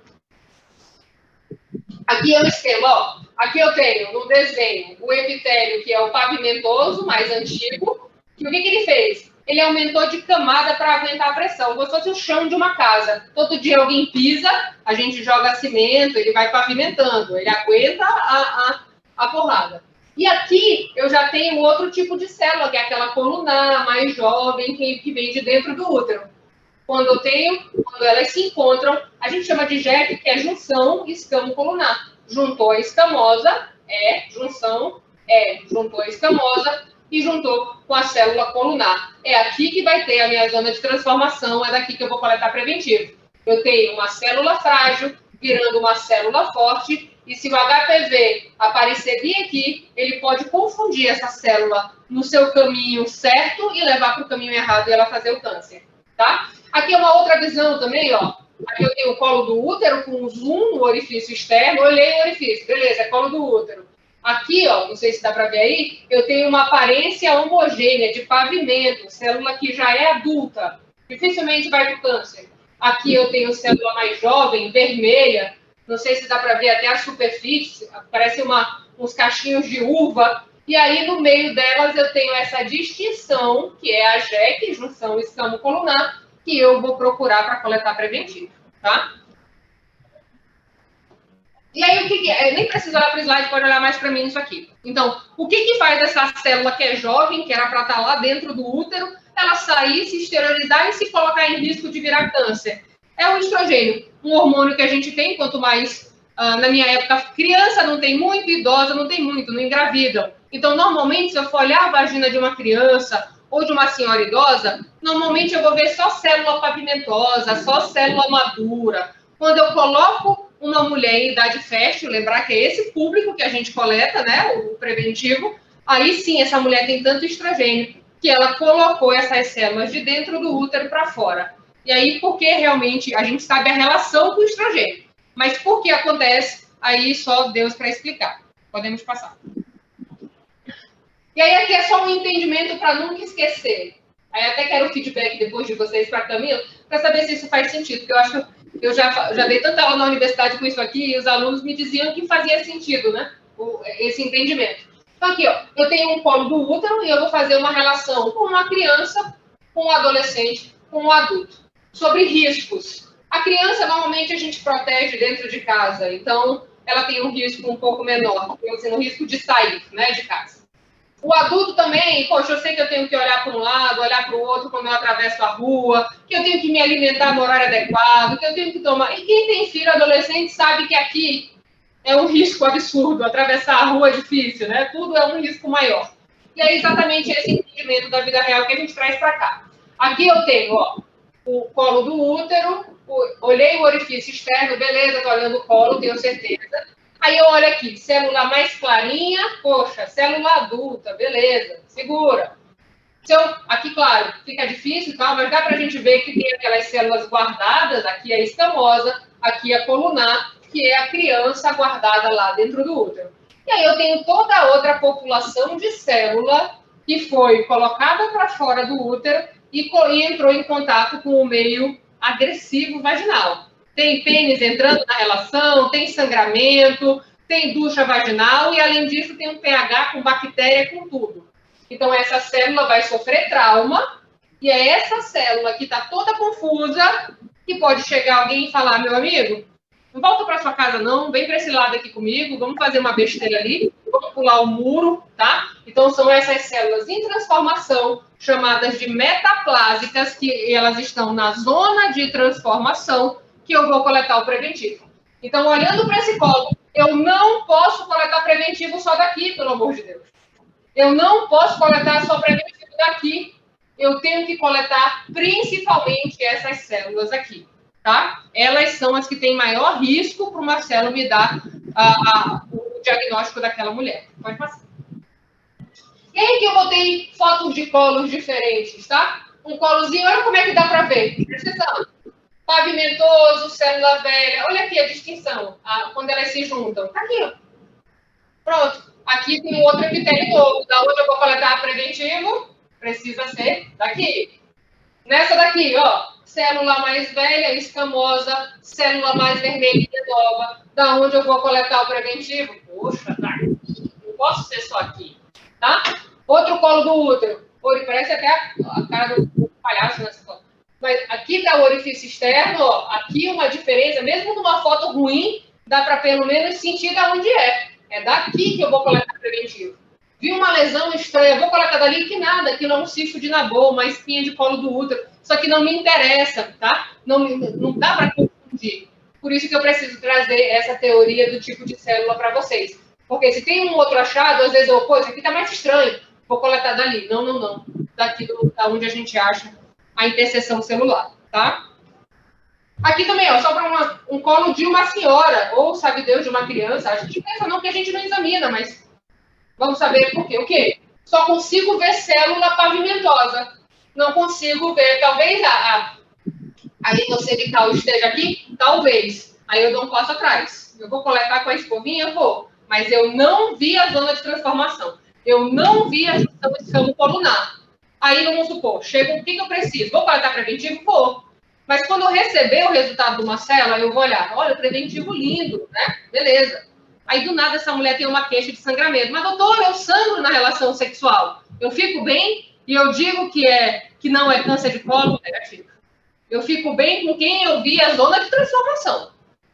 Aqui é o esquema, ó. Aqui eu tenho, no desenho, o epitélio, que é o pavimentoso, mais antigo. E o que ele fez? Ele aumentou de camada para aguentar a pressão, como se fosse o chão de uma casa. Todo dia alguém pisa, a gente joga cimento, ele vai pavimentando, ele aguenta a porrada. E aqui eu já tenho outro tipo de célula, que é aquela colunar mais jovem, que vem de dentro do útero. Quando elas se encontram, a gente chama de JEC, que é junção escamo-colunar. Juntou a escamosa, juntou a escamosa e juntou com a célula colunar. É aqui que vai ter a minha zona de transformação, é daqui que eu vou coletar preventivo. Eu tenho uma célula frágil virando uma célula forte, e se o HPV aparecer bem aqui, ele pode confundir essa célula no seu caminho certo e levar para o caminho errado e ela fazer o câncer, tá? Aqui é uma outra visão também, ó. Aqui eu tenho o colo do útero com um zoom no orifício externo. Olhei o orifício, beleza, é colo do útero. Aqui, ó, não sei se dá para ver aí, eu tenho uma aparência homogênea de pavimento, célula que já é adulta, dificilmente vai para o câncer. Aqui eu tenho célula mais jovem, vermelha, não sei se dá para ver até a superfície, parece uns cachinhos de uva, e aí no meio delas eu tenho essa distinção, que é a JEC, junção escamo-colunar, que eu vou procurar para coletar preventivo, tá? E aí, o que é? Nem precisa olhar para o slide, pode olhar mais para mim isso aqui. Então, o que faz essa célula que é jovem, que era para estar lá dentro do útero, ela sair, se exteriorizar e se colocar em risco de virar câncer? É o estrogênio, um hormônio que a gente tem, quanto mais, na minha época, criança não tem muito, idosa não tem muito, não engravidam. Então, normalmente, se eu for olhar a vagina de uma criança ou de uma senhora idosa, normalmente eu vou ver só célula pavimentosa, só célula madura. Quando eu coloco uma mulher em idade fértil, lembrar que é esse público que a gente coleta, né, o preventivo, aí sim, essa mulher tem tanto estrogênio que ela colocou essas células de dentro do útero para fora. E aí, porque realmente a gente sabe a relação com o estrogênio, mas por que acontece, aí só Deus para explicar. Podemos passar. E aí aqui é só um entendimento para nunca esquecer. Aí até quero o feedback depois de vocês para a Camila, para saber se isso faz sentido, porque eu acho que eu já dei tanta aula na universidade com isso aqui, e os alunos me diziam que fazia sentido, né? Esse entendimento. Então, aqui, ó, eu tenho um colo do útero e eu vou fazer uma relação com uma criança, com um adolescente, com um adulto. Sobre riscos. A criança, normalmente, a gente protege dentro de casa, então ela tem um risco um pouco menor, um risco de sair, né, de casa. O adulto também, poxa, eu sei que eu tenho que olhar para um lado, olhar para o outro quando eu atravesso a rua, que eu tenho que me alimentar no horário adequado, que eu tenho que tomar... E quem tem filho adolescente sabe que aqui é um risco absurdo, atravessar a rua é difícil, né? Tudo é um risco maior. E é exatamente esse entendimento da vida real que a gente traz para cá. Aqui eu tenho, ó, o colo do útero, olhei o orifício externo, beleza, estou olhando o colo, tenho certeza. Aí eu olho aqui, célula mais clarinha, poxa, célula adulta, beleza, segura. Aqui, claro, fica difícil e tal, mas dá para a gente ver que tem aquelas células guardadas, aqui é a escamosa, aqui é a colunar, que é a criança guardada lá dentro do útero. E aí eu tenho toda a outra população de célula que foi colocada para fora do útero e entrou em contato com o meio agressivo vaginal. Tem pênis entrando na relação, tem sangramento, tem ducha vaginal e, além disso, tem um pH com bactéria, com tudo. Então, essa célula vai sofrer trauma e é essa célula que está toda confusa que pode chegar alguém e falar, meu amigo, não volta para sua casa não, vem para esse lado aqui comigo, vamos fazer uma besteira ali, vamos pular o muro, tá? Então, são essas células em transformação, chamadas de metaplásicas, que elas estão na zona de transformação, que eu vou coletar o preventivo. Então, olhando para esse colo, eu não posso coletar preventivo só daqui, pelo amor de Deus. Eu não posso coletar só preventivo daqui. Eu tenho que coletar principalmente essas células aqui, tá? Elas são as que têm maior risco para uma célula me dar o diagnóstico daquela mulher. Pode passar. E aí que eu botei fotos de colos diferentes, tá? Um colozinho, olha como é que dá para ver. Presta atenção. Pavimentoso, célula velha. Olha aqui a distinção, quando elas se juntam. Tá aqui, ó. Pronto. Aqui tem outro epitélio novo. Da onde eu vou coletar preventivo? Precisa ser daqui. Nessa daqui, ó. Célula mais velha, escamosa. Célula mais vermelhinha, nova. Da onde eu vou coletar o preventivo? Poxa, tá. Não posso ser só aqui. Tá? Outro colo do útero. Parece até a cara do palhaço nessa foto. Mas aqui está o orifício externo, ó, aqui uma diferença, mesmo numa foto ruim, dá para pelo menos sentir de onde é. É daqui que eu vou coletar preventivo. Vi uma lesão estranha, vou coletar dali, que nada, aquilo é um cisto de Nabor, uma espinha de colo do útero. Isso aqui não me interessa, tá? Não dá para confundir. Por isso que eu preciso trazer essa teoria do tipo de célula para vocês. Porque se tem um outro achado, às vezes eu, isso aqui está mais estranho, vou coletar dali. Não. Daqui da onde a gente acha a interseção celular, tá? Aqui também, ó, só para um colo de uma senhora, ou sabe Deus, de uma criança. A gente pensa não que a gente não examina, mas vamos saber por quê. O quê? Só consigo ver célula pavimentosa. Não consigo ver, talvez a linha cervical esteja aqui, talvez. Aí eu dou um passo atrás. Eu vou coletar com a escovinha? Vou. Mas eu não vi a zona de transformação. Eu não vi a junção escamo-colunar. Aí, vamos supor, chega o que eu preciso? Vou coletar preventivo? Vou. Mas quando eu receber o resultado de uma célula, eu vou olhar, olha, preventivo lindo, né? Beleza. Aí, do nada, essa mulher tem uma queixa de sangramento. Mas, doutor, eu sangro na relação sexual. Eu fico bem e eu digo que não é câncer de colo negativo. Eu fico bem com quem eu vi a zona de transformação.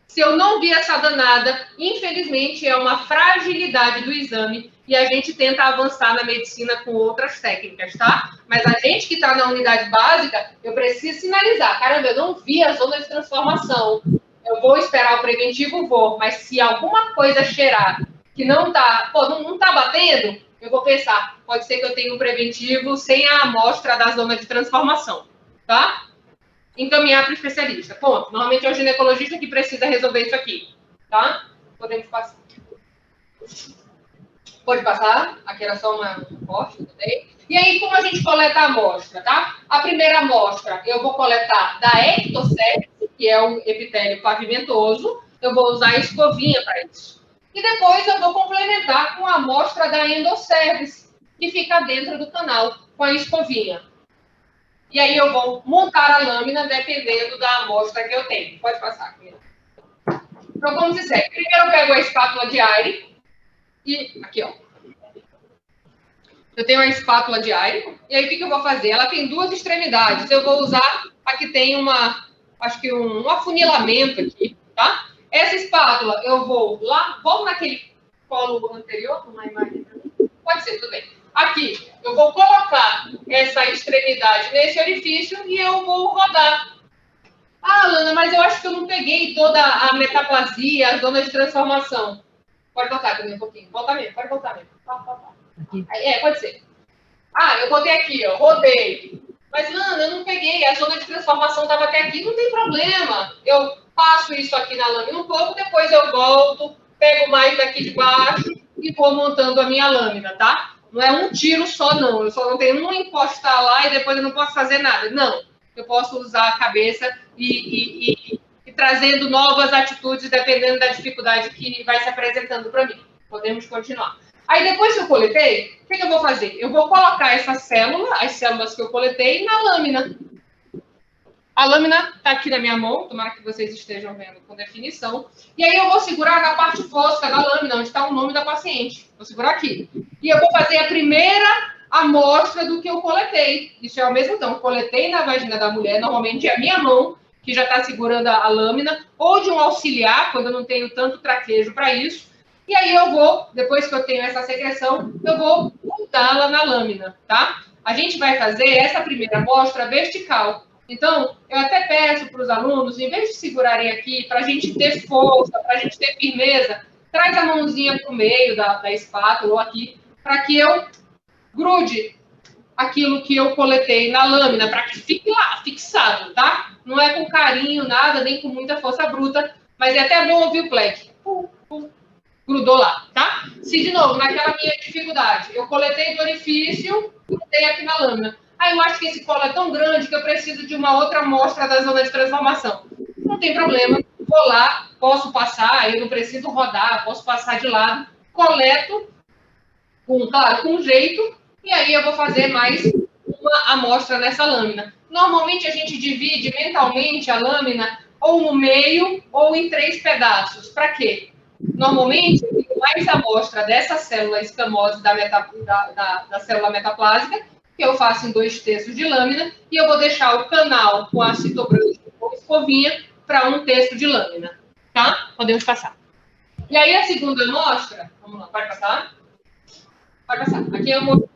Se eu não vi essa danada, infelizmente, é uma fragilidade do exame e a gente tenta avançar na medicina com outras técnicas, tá? Mas a gente que está na unidade básica, eu preciso sinalizar. Caramba, eu não vi a zona de transformação. Eu vou esperar o preventivo, vou. Mas se alguma coisa cheirar que não está, não está batendo, eu vou pensar, pode ser que eu tenha um preventivo sem a amostra da zona de transformação, tá? Encaminhar para o especialista. Ponto. Normalmente é o ginecologista que precisa resolver isso aqui, tá? Podemos passar. Pode passar. Aqui era só uma amostra, também. E aí, como a gente coleta a amostra, tá? A primeira amostra eu vou coletar da ectocerce, que é o epitélio pavimentoso. Eu vou usar a escovinha para isso. E depois eu vou complementar com a amostra da endocervice, que fica dentro do canal, com a escovinha. E aí eu vou montar a lâmina dependendo da amostra que eu tenho. Pode passar aqui. Então, como se segue. Primeiro eu pego a espátula de aire. E aqui, ó. Eu tenho a espátula de aire. E aí o que eu vou fazer? Ela tem duas extremidades. Eu vou usar, aqui tem acho que um afunilamento aqui, tá? Essa espátula eu vou lá, vou naquele colo anterior, uma imagem para mim. Pode ser, tudo bem. Aqui, eu vou colocar essa extremidade nesse orifício e eu vou rodar. Ah, Alana, mas eu acho que eu não peguei toda a metaplasia, a zona de transformação. Pode voltar também um pouquinho. Volta mesmo, pode voltar mesmo. Aqui. Pode ser. Ah, eu botei aqui, ó, rodei. Mas, Lana, eu não peguei, a zona de transformação estava até aqui, não tem problema. Eu passo isso aqui na lâmina um pouco, depois eu volto, pego mais daqui de baixo e vou montando a minha lâmina, tá? Não é um tiro só, não. Eu só não tenho um encostar lá e depois eu não posso fazer nada. Não. Eu posso usar a cabeça e trazendo novas atitudes dependendo da dificuldade que vai se apresentando para mim. Podemos continuar. Aí, depois que eu coletei, o que eu vou fazer? Eu vou colocar essa célula, as células que eu coletei, na lâmina. A lâmina está aqui na minha mão, tomara que vocês estejam vendo com definição. E aí eu vou segurar na parte fosca da lâmina, onde está o nome da paciente. Vou segurar aqui. E eu vou fazer a primeira amostra do que eu coletei. Isso é o mesmo então. Coletei na vagina da mulher, normalmente é a minha mão que já está segurando a lâmina, ou de um auxiliar, quando eu não tenho tanto traquejo para isso. E aí eu vou, depois que eu tenho essa secreção, eu vou montá-la na lâmina, tá? A gente vai fazer essa primeira amostra vertical. Então, eu até peço para os alunos, em vez de segurarem aqui, para a gente ter força, para a gente ter firmeza, traz a mãozinha para o meio da espátula ou aqui, para que eu grude aquilo que eu coletei na lâmina, para que fique lá, fixado, tá? Não é com carinho, nada, nem com muita força bruta, mas é até bom ouvir o pleque. Grudou lá, tá? Se, de novo, naquela minha dificuldade, eu coletei do orifício, grudei aqui na lâmina. Eu acho que esse colo é tão grande que eu preciso de uma outra amostra da zona de transformação. Não tem problema, vou lá, posso passar, eu não preciso rodar, posso passar de lado, coleto, claro, com jeito, e aí eu vou fazer mais uma amostra nessa lâmina. Normalmente, a gente divide mentalmente a lâmina ou no meio ou em 3 pedaços. Para quê? Normalmente, eu tenho mais amostra dessa célula escamose da célula metaplásica, que eu faço em 2/3 de lâmina, e eu vou deixar o canal com a citobranche ou escovinha para 1/3 de lâmina, tá? Podemos passar. E aí, a segunda amostra, vamos lá, pode passar? Pode passar. Aqui eu mostro.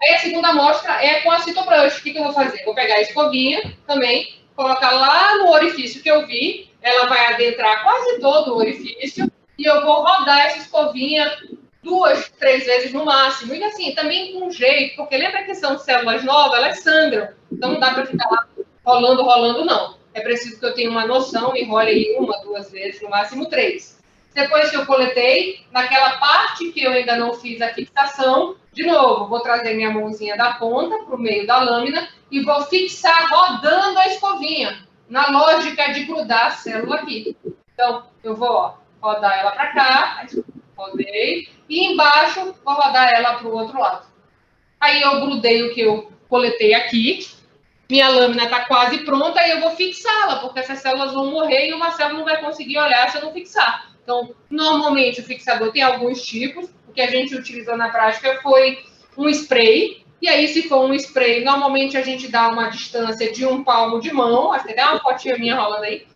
Aí, a segunda amostra é com a citobranche. O que eu vou fazer? Vou pegar a escovinha também, colocar lá no orifício que eu vi, ela vai adentrar quase todo o orifício, e eu vou rodar essa escovinha 2, 3 vezes no máximo. E assim, também com jeito, porque lembra que são células novas, elas sangram. Então não dá para ficar lá rolando, não. É preciso que eu tenha uma noção e role aí 1, 2 vezes, no máximo 3. Depois que eu coletei, naquela parte que eu ainda não fiz a fixação, de novo, vou trazer minha mãozinha da ponta para o meio da lâmina e vou fixar rodando a escovinha, na lógica de grudar a célula aqui. Então, eu vou rodar ela para cá, rodei, e embaixo vou rodar ela para o outro lado. Aí eu grudei o que eu coletei aqui, minha lâmina está quase pronta e eu vou fixá-la, porque essas células vão morrer e uma célula não vai conseguir olhar se eu não fixar. Então, normalmente, o fixador tem alguns tipos. O que a gente utilizou na prática foi um spray. E aí, se for um spray, normalmente a gente dá uma distância de 1 palmo de mão. Acho que tem uma fotinha minha rolando aí.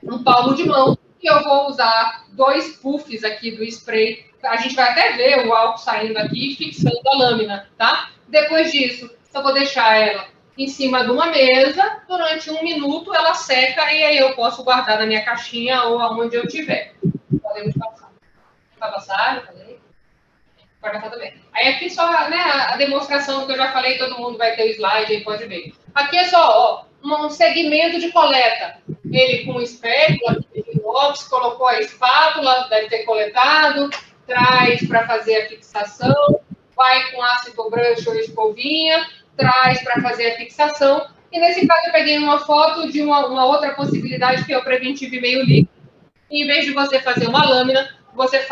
1 palmo de mão. E eu vou usar 2 puffs aqui do spray. A gente vai até ver o álcool saindo aqui e fixando a lâmina, tá? Depois disso, eu vou deixar ela em cima de uma mesa, durante 1 minuto ela seca e aí eu posso guardar na minha caixinha ou aonde eu tiver. Podemos passar. Vai passar? Eu falei. Pode passar também. Aí aqui só, né, a demonstração que eu já falei, todo mundo vai ter o slide aí, pode ver. Aqui é só, ó, um segmento de coleta. Ele com espátula, inox, colocou a espátula, deve ter coletado, traz para fazer a fixação, vai com ácido branco ou escovinha, traz para fazer a fixação. E nesse caso eu peguei uma foto de uma outra possibilidade que é o preventivo e meio líquido. Em vez de você fazer uma lâmina, você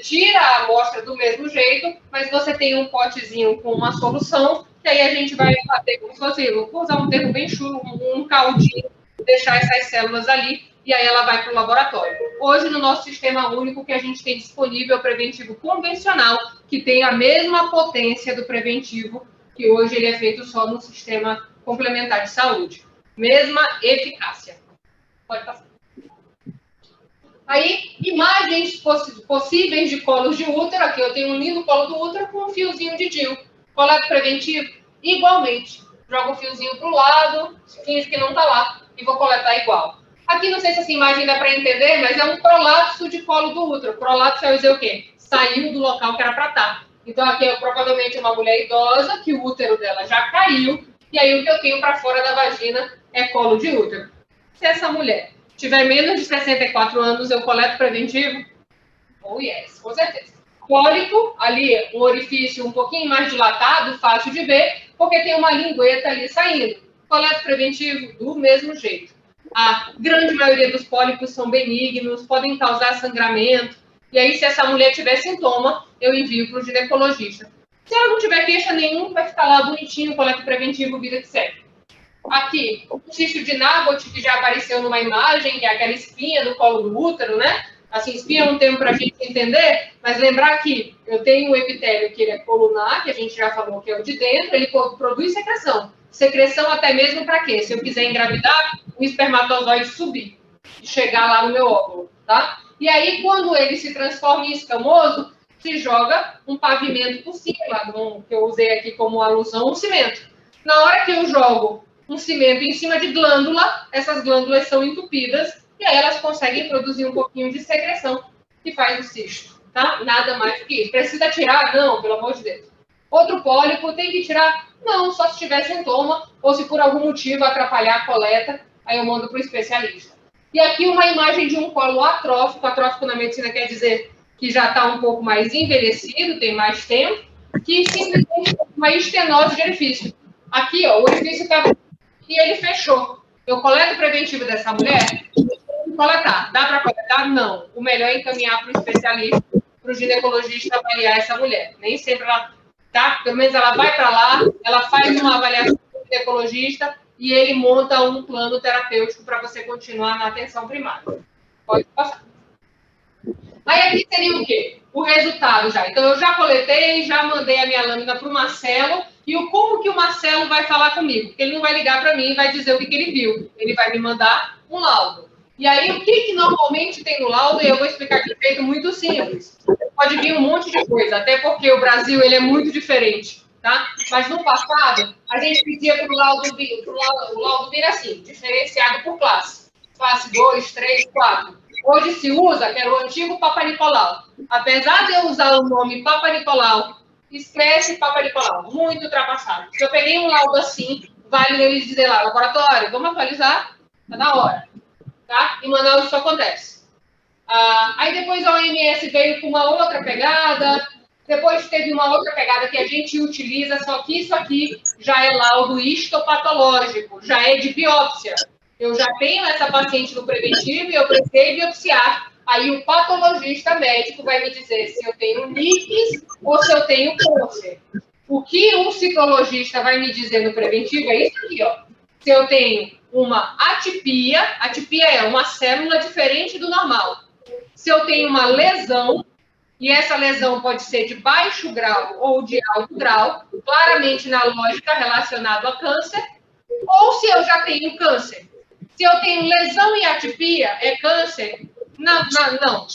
tira a amostra do mesmo jeito, mas você tem um potezinho com uma solução, que aí a gente vai fazer como se fosse, vou usar um termo bem chulo, um caldinho, deixar essas células ali, e aí ela vai para o laboratório. Hoje, no nosso sistema único, que a gente tem disponível é o preventivo convencional, que tem a mesma potência do preventivo, que hoje ele é feito só no sistema complementar de saúde. Mesma eficácia. Pode passar. Aí, imagens possíveis de colos de útero. Aqui eu tenho um lindo colo do útero com um fiozinho de DIU. Coleta preventivo, igualmente. Jogo o fiozinho para o lado, finge que não está lá, e vou coletar igual. Aqui, não sei se essa imagem dá para entender, mas é um prolapso de colo do útero. Prolapso é dizer o quê? Saiu do local que era para estar. Então, aqui é provavelmente uma mulher idosa, que o útero dela já caiu, e aí o que eu tenho para fora da vagina é colo de útero. Se essa mulher tiver menos de 64 anos, eu coleto preventivo? Oh, yes, com certeza. Cólico, ali, um orifício um pouquinho mais dilatado, fácil de ver, porque tem uma lingueta ali saindo. Coleto preventivo do mesmo jeito. A grande maioria dos pólipos são benignos, podem causar sangramento, e aí, se essa mulher tiver sintoma, eu envio para o ginecologista. Se ela não tiver queixa nenhuma, vai ficar lá bonitinho, coleto preventivo, vida que segue. Aqui, o cisto de Nagot, que já apareceu numa imagem, que é aquela espinha no colo do útero, né? Assim, espinha é um termo para a gente entender, mas lembrar que eu tenho um epitélio que ele é colunar, que a gente já falou que é o de dentro, ele produz secreção. Secreção até mesmo para quê? Se eu quiser engravidar, o espermatozoide subir e chegar lá no meu óvulo, tá? E aí, quando ele se transforma em escamoso, se joga um pavimento por cima, que eu usei aqui como alusão, um cimento. Na hora que eu jogo um cimento em cima de glândula, essas glândulas são entupidas e aí elas conseguem produzir um pouquinho de secreção que faz o cisto, tá? Nada mais do que isso. Precisa tirar? Não, pelo amor de Deus. Outro pólipo tem que tirar? Não, só se tiver sintoma ou se por algum motivo atrapalhar a coleta, aí eu mando para o especialista. E aqui uma imagem de um colo atrófico. Atrófico na medicina quer dizer que já está um pouco mais envelhecido, tem mais tempo, que simplesmente uma estenose de orifício. Aqui, ó, o orifício está e ele fechou. Eu coleto o preventivo dessa mulher? Coletar. Dá para coletar? Não. O melhor é encaminhar para o especialista, para o ginecologista avaliar essa mulher. Nem sempre ela, tá? Pelo menos ela vai para lá, ela faz uma avaliação com o ginecologista e ele monta um plano terapêutico para você continuar na atenção primária. Pode passar. Aí aqui seria o quê? O resultado já. Então, eu já coletei, já mandei a minha lâmina para o Marcelo, e como que o Marcelo vai falar comigo? Porque ele não vai ligar para mim e vai dizer o que ele viu. Ele vai me mandar um laudo. E aí, o que normalmente tem no laudo? E eu vou explicar de um jeito muito simples. Pode vir um monte de coisa, até porque o Brasil ele é muito diferente, tá? Mas no passado, a gente pedia para o laudo vir assim, diferenciado por classe. Classe 2, 3, 4. Hoje se usa, que era o antigo Papa Nicolau. Apesar de eu usar o nome Papa Nicolau, esquece Papa Nicolau, muito ultrapassado. Se eu peguei um laudo assim, vale eles dizer lá, laboratório, vamos atualizar? Está na hora. Tá? Em Manaus isso acontece. Aí depois a OMS veio com uma outra pegada, depois teve uma outra pegada que a gente utiliza, só que isso aqui já é laudo histopatológico, já é de biópsia. Eu já tenho essa paciente no preventivo e eu precisei biopsiar. Aí o patologista médico vai me dizer se eu tenho níquis ou se eu tenho câncer. O que um citologista vai me dizer no preventivo é isso aqui, ó. Se eu tenho uma atipia é uma célula diferente do normal. Se eu tenho uma lesão, e essa lesão pode ser de baixo grau ou de alto grau, claramente na lógica relacionado a câncer, ou se eu já tenho câncer. Se eu tenho lesão e atipia, é câncer?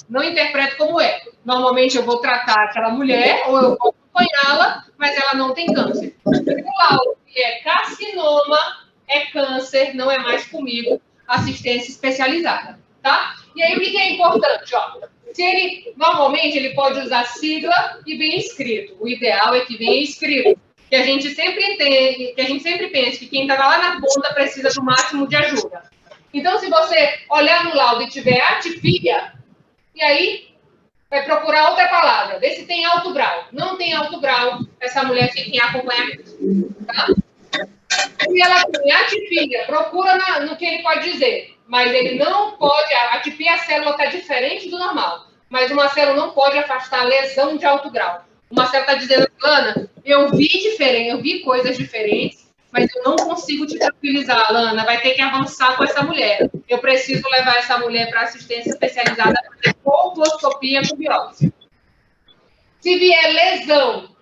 Não interpreto como é. Normalmente eu vou tratar aquela mulher, ou eu vou acompanhá-la, mas ela não tem câncer. O laudo que é carcinoma, é câncer, não é mais comigo, assistência especializada, tá? E aí, o que é importante, ó? Normalmente, ele pode usar sigla e bem escrito. O ideal é que venha escrito. Que a gente sempre entende, que a gente sempre pensa que quem estava lá na ponta precisa do máximo de ajuda. Então, se você olhar no laudo e tiver atipia, e aí vai procurar outra palavra, ver se tem alto grau. Não tem alto grau, essa mulher fica em acompanhamento. Tá? Se ela tem atipia, procura no que ele pode dizer. Mas ele não pode, a atipia, a célula está diferente do normal. Mas uma célula não pode afastar lesão de alto grau. Uma célula está dizendo, Lana, eu vi coisas diferentes, mas eu não consigo te tranquilizar, Lana, vai ter que avançar com essa mulher. Eu preciso levar essa mulher para assistência especializada para fazer colposcopia com biópsia. Se vier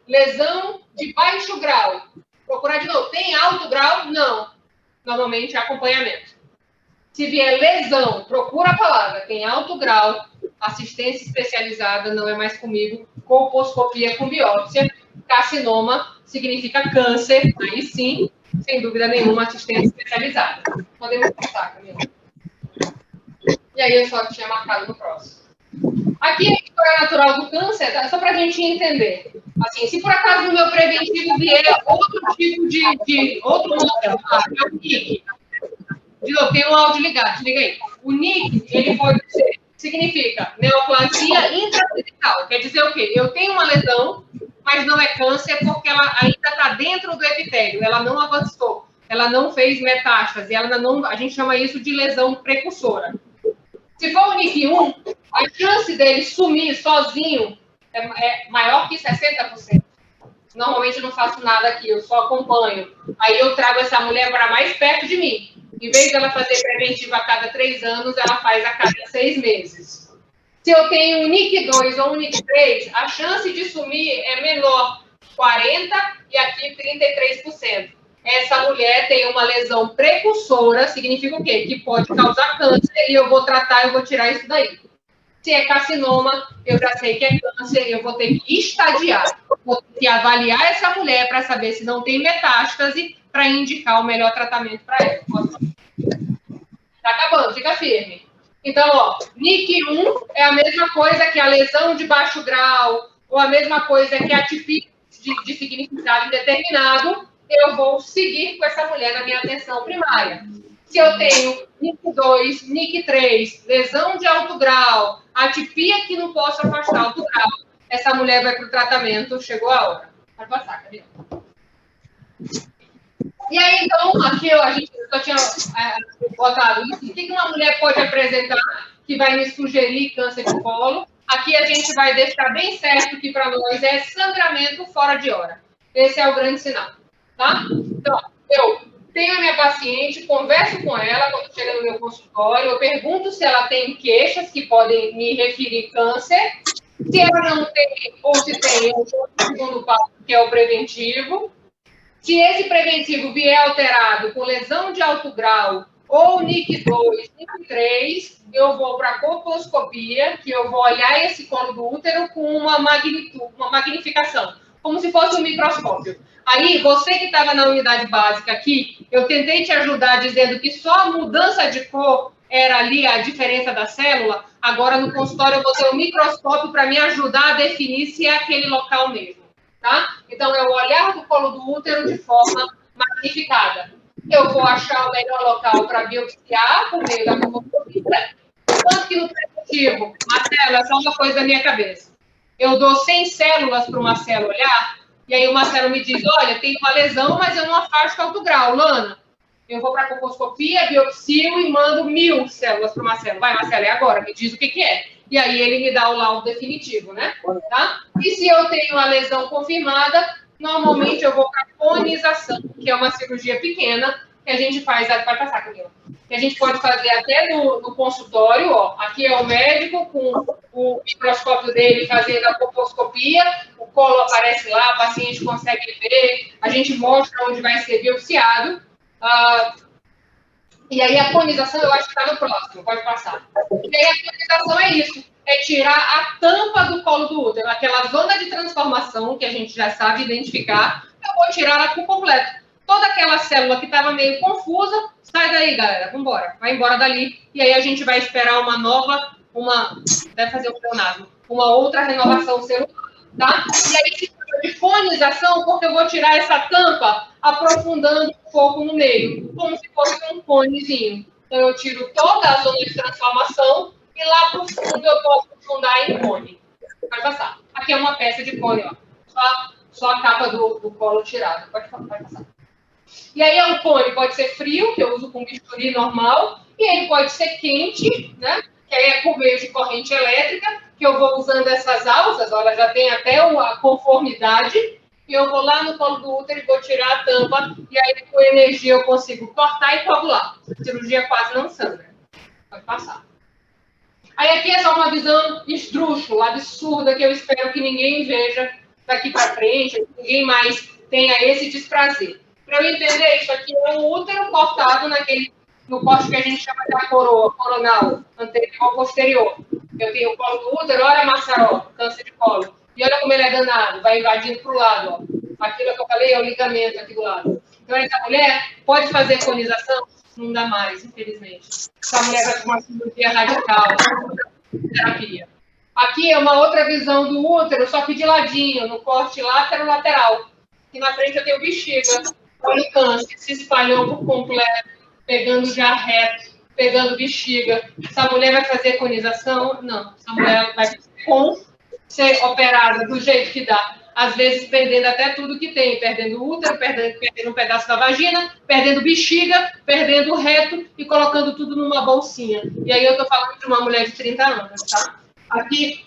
lesão de baixo grau, procurar de novo. Tem alto grau? Não. Normalmente é acompanhamento. Se vier lesão, procura a palavra. Tem alto grau, assistência especializada, não é mais comigo. Colposcopia com biópsia. Carcinoma significa câncer. Aí sim, sem dúvida nenhuma, assistência especializada. Podemos passar, Camila. E aí eu só tinha marcado no próximo. Aqui a história natural do câncer, tá? Só para a gente entender. Assim, se por acaso no meu preventivo vier outro tipo de outro modelo, é o NIC. De novo, tem um áudio ligado, liga aí. O NIC, ele pode ser, significa neoplasia intracerebral. Quer dizer o quê? Eu tenho uma lesão, mas não é câncer porque ela ainda está dentro do epitélio, ela não avançou, ela não fez metástase, a gente chama isso de lesão precursora. Se for o NIC1, a chance dele sumir sozinho é maior que 60%. Normalmente eu não faço nada aqui, eu só acompanho. Aí eu trago essa mulher para mais perto de mim. Em vez dela fazer preventivo a cada 3 anos, ela faz a cada 6 meses. Se eu tenho um NIC2 ou um NIC3, a chance de sumir é menor, 40% e aqui 33%. Essa mulher tem uma lesão precursora, significa o quê? Que pode causar câncer e eu vou tratar, eu vou tirar isso daí. Se é carcinoma, eu já sei que é câncer, eu vou ter que estadiar. Vou ter que avaliar essa mulher para saber se não tem metástase, para indicar o melhor tratamento para ela. Tá acabando, fica firme. Então, ó, NIC1 é a mesma coisa que a lesão de baixo grau, ou a mesma coisa que a atipia de significado indeterminado, eu vou seguir com essa mulher na minha atenção primária. Se eu tenho NIC2, NIC3, lesão de alto grau, atipia que não posso afastar alto grau, essa mulher vai para o tratamento, chegou a hora. Pode passar, cadê? E aí, então, aqui a gente só tinha botado isso. O que uma mulher pode apresentar que vai me sugerir câncer de colo? Aqui a gente vai deixar bem certo que para nós é sangramento fora de hora. Esse é o grande sinal, tá? Então, eu tenho a minha paciente, converso com ela quando chega no meu consultório, eu pergunto se ela tem queixas que podem me referir câncer. Se ela não tem, ou se tem, eu vou para o segundo passo, que é o preventivo. Se esse preventivo vier alterado com lesão de alto grau, ou NIC2, NIC3, eu vou para a colposcopia, que eu vou olhar esse colo do útero com uma magnificação, como se fosse um microscópio. Aí, você que estava na unidade básica aqui, eu tentei te ajudar dizendo que só a mudança de cor era ali a diferença da célula. Agora, no consultório, eu vou ter um microscópio para me ajudar a definir se é aquele local mesmo. Tá? Então, é o olhar do colo do útero de forma magnificada. Eu vou achar o melhor local para biopsiar por meio da colposcopia. Tanto que no preventivo, Marcelo, é só uma coisa da minha cabeça. Eu dou 100 células para o Marcelo olhar, e aí o Marcelo me diz, olha, tem uma lesão, mas eu não afasto alto grau. Lana, eu vou para a colposcopia, biopsio e mando 1000 células para o Marcelo. Vai, Marcelo, é agora, me diz o que é. E aí ele me dá o laudo definitivo, né? Tá? E se eu tenho a lesão confirmada, Normalmente eu vou para conização, que é uma cirurgia pequena, que a gente faz, vai passar, Camila, que a gente pode fazer até no consultório, ó. Aqui é o médico com o microscópio dele fazendo a colposcopia, o colo aparece lá, o paciente consegue ver, a gente mostra onde vai ser biopsiado. E aí a conização eu acho que está no próximo, pode passar. E aí a conização é isso, é tirar a tampa do colo do útero, aquela zona de transformação que a gente já sabe identificar, eu vou tirar por completo. Toda aquela célula que estava meio confusa, sai daí, galera, vamos embora, vai embora dali, e aí a gente vai esperar uma nova, deve fazer um pleonasmo, uma outra renovação celular, tá? E aí se chama de conização, porque eu vou tirar essa tampa aprofundando um pouco no meio, como se fosse um conezinho. Então eu tiro toda a zona de transformação e lá para o fundo eu vou aprofundar em cone. Vai passar. Aqui é uma peça de cone, ó. Só a capa do colo tirada. Vai passar. E aí o cone pode ser frio, que eu uso com bisturi normal, e ele pode ser quente, né? Que aí é por meio de corrente elétrica, que eu vou usando essas alças, olha, já tem até a conformidade, e eu vou lá no colo do útero e vou tirar a tampa, e aí com energia eu consigo cortar e coagular. A cirurgia quase não sangra. Pode passar. Aí aqui é só uma visão esdrúxula, absurda, que eu espero que ninguém veja daqui para frente, ninguém mais tenha esse desprazer. Para eu entender, isso aqui é um útero cortado no corte que a gente chama de coroa coronal, anterior ou posterior. Eu tenho o colo do útero, olha a maçaroca, câncer de colo. E olha como ele é danado, vai invadindo para o lado. Ó. Aquilo que eu falei é o ligamento aqui do lado. Então, essa mulher pode fazer conização? Não dá mais, infelizmente. Essa mulher vai com uma cirurgia radical, terapia. Aqui é uma outra visão do útero, só que de ladinho, no corte lateral. E na frente eu tenho bexiga. Olha o câncer, se espalhou por completo, pegando já reto, pegando bexiga. Essa mulher vai fazer conização? Não. Essa mulher vai ser operada do jeito que dá. Às vezes perdendo até tudo que tem, perdendo o útero, perdendo um pedaço da vagina, perdendo bexiga, perdendo o reto e colocando tudo numa bolsinha. E aí eu estou falando de uma mulher de 30 anos, tá? Aqui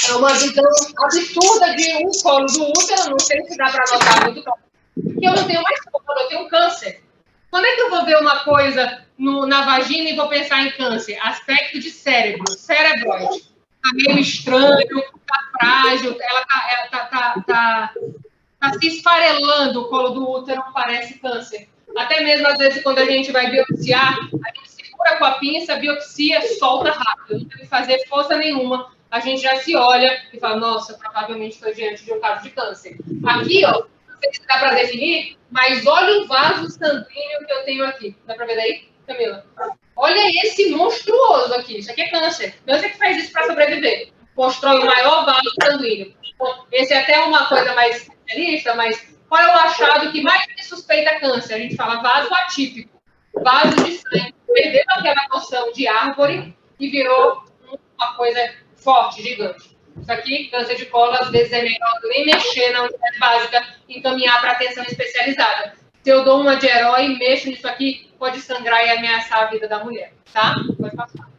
é uma visão absurda de um colo do útero, não sei se dá para notar muito claro, que eu não tenho mais colo, eu tenho câncer. Quando é que eu vou ver uma coisa na vagina e vou pensar em câncer? Aspecto de cérebro, cerebroide. Está meio estranho, está frágil, ela tá se esfarelando o colo do útero, parece câncer. Até mesmo, às vezes, quando a gente vai biopsiar, a gente segura com a pinça, biopsia, solta rápido, não tem que fazer força nenhuma. A gente já se olha e fala, nossa, provavelmente estou diante de um caso de câncer. Aqui, ó, não sei se dá para definir, mas olha o vaso sanguíneo que eu tenho aqui. Dá para ver daí, Camila? Olha esse monstruoso aqui. Isso aqui é câncer. Câncer que faz isso para sobreviver. Constrói o maior vaso sanguíneo. Esse é até uma coisa mais especialista, mas qual é o achado que mais me suspeita câncer? A gente fala vaso atípico. Vaso de sangue. Perdeu aquela noção de árvore e virou uma coisa forte, gigante. Isso aqui, câncer de colo, às vezes é melhor nem mexer na unidade básica e encaminhar para atenção especializada. Se eu dou uma de herói e mexo nisso aqui, pode sangrar e ameaçar a vida da mulher, tá? Pode passar.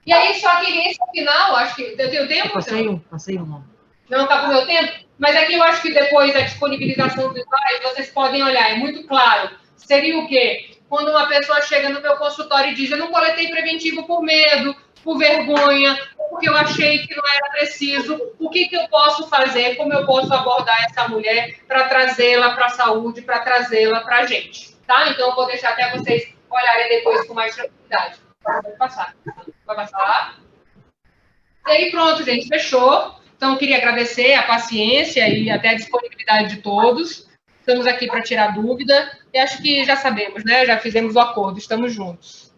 E aí, só que esse final, acho que... Eu tenho tempo? Passei um. Não está com o meu tempo? Mas aqui eu acho que depois da disponibilização dos slides, vocês podem olhar, é muito claro. Seria o quê? Quando uma pessoa chega no meu consultório e diz, eu não coletei preventivo por medo, por vergonha, porque eu achei que não era preciso, o que eu posso fazer, como eu posso abordar essa mulher para trazê-la para a saúde, para trazê-la para a gente, tá? Então, eu vou deixar até vocês olharem depois com mais tranquilidade. Vai passar. Vai passar. E aí, pronto, gente, fechou. Então, eu queria agradecer a paciência e até a disponibilidade de todos. Estamos aqui para tirar dúvida. E acho que já sabemos, né? Já fizemos o acordo, estamos juntos.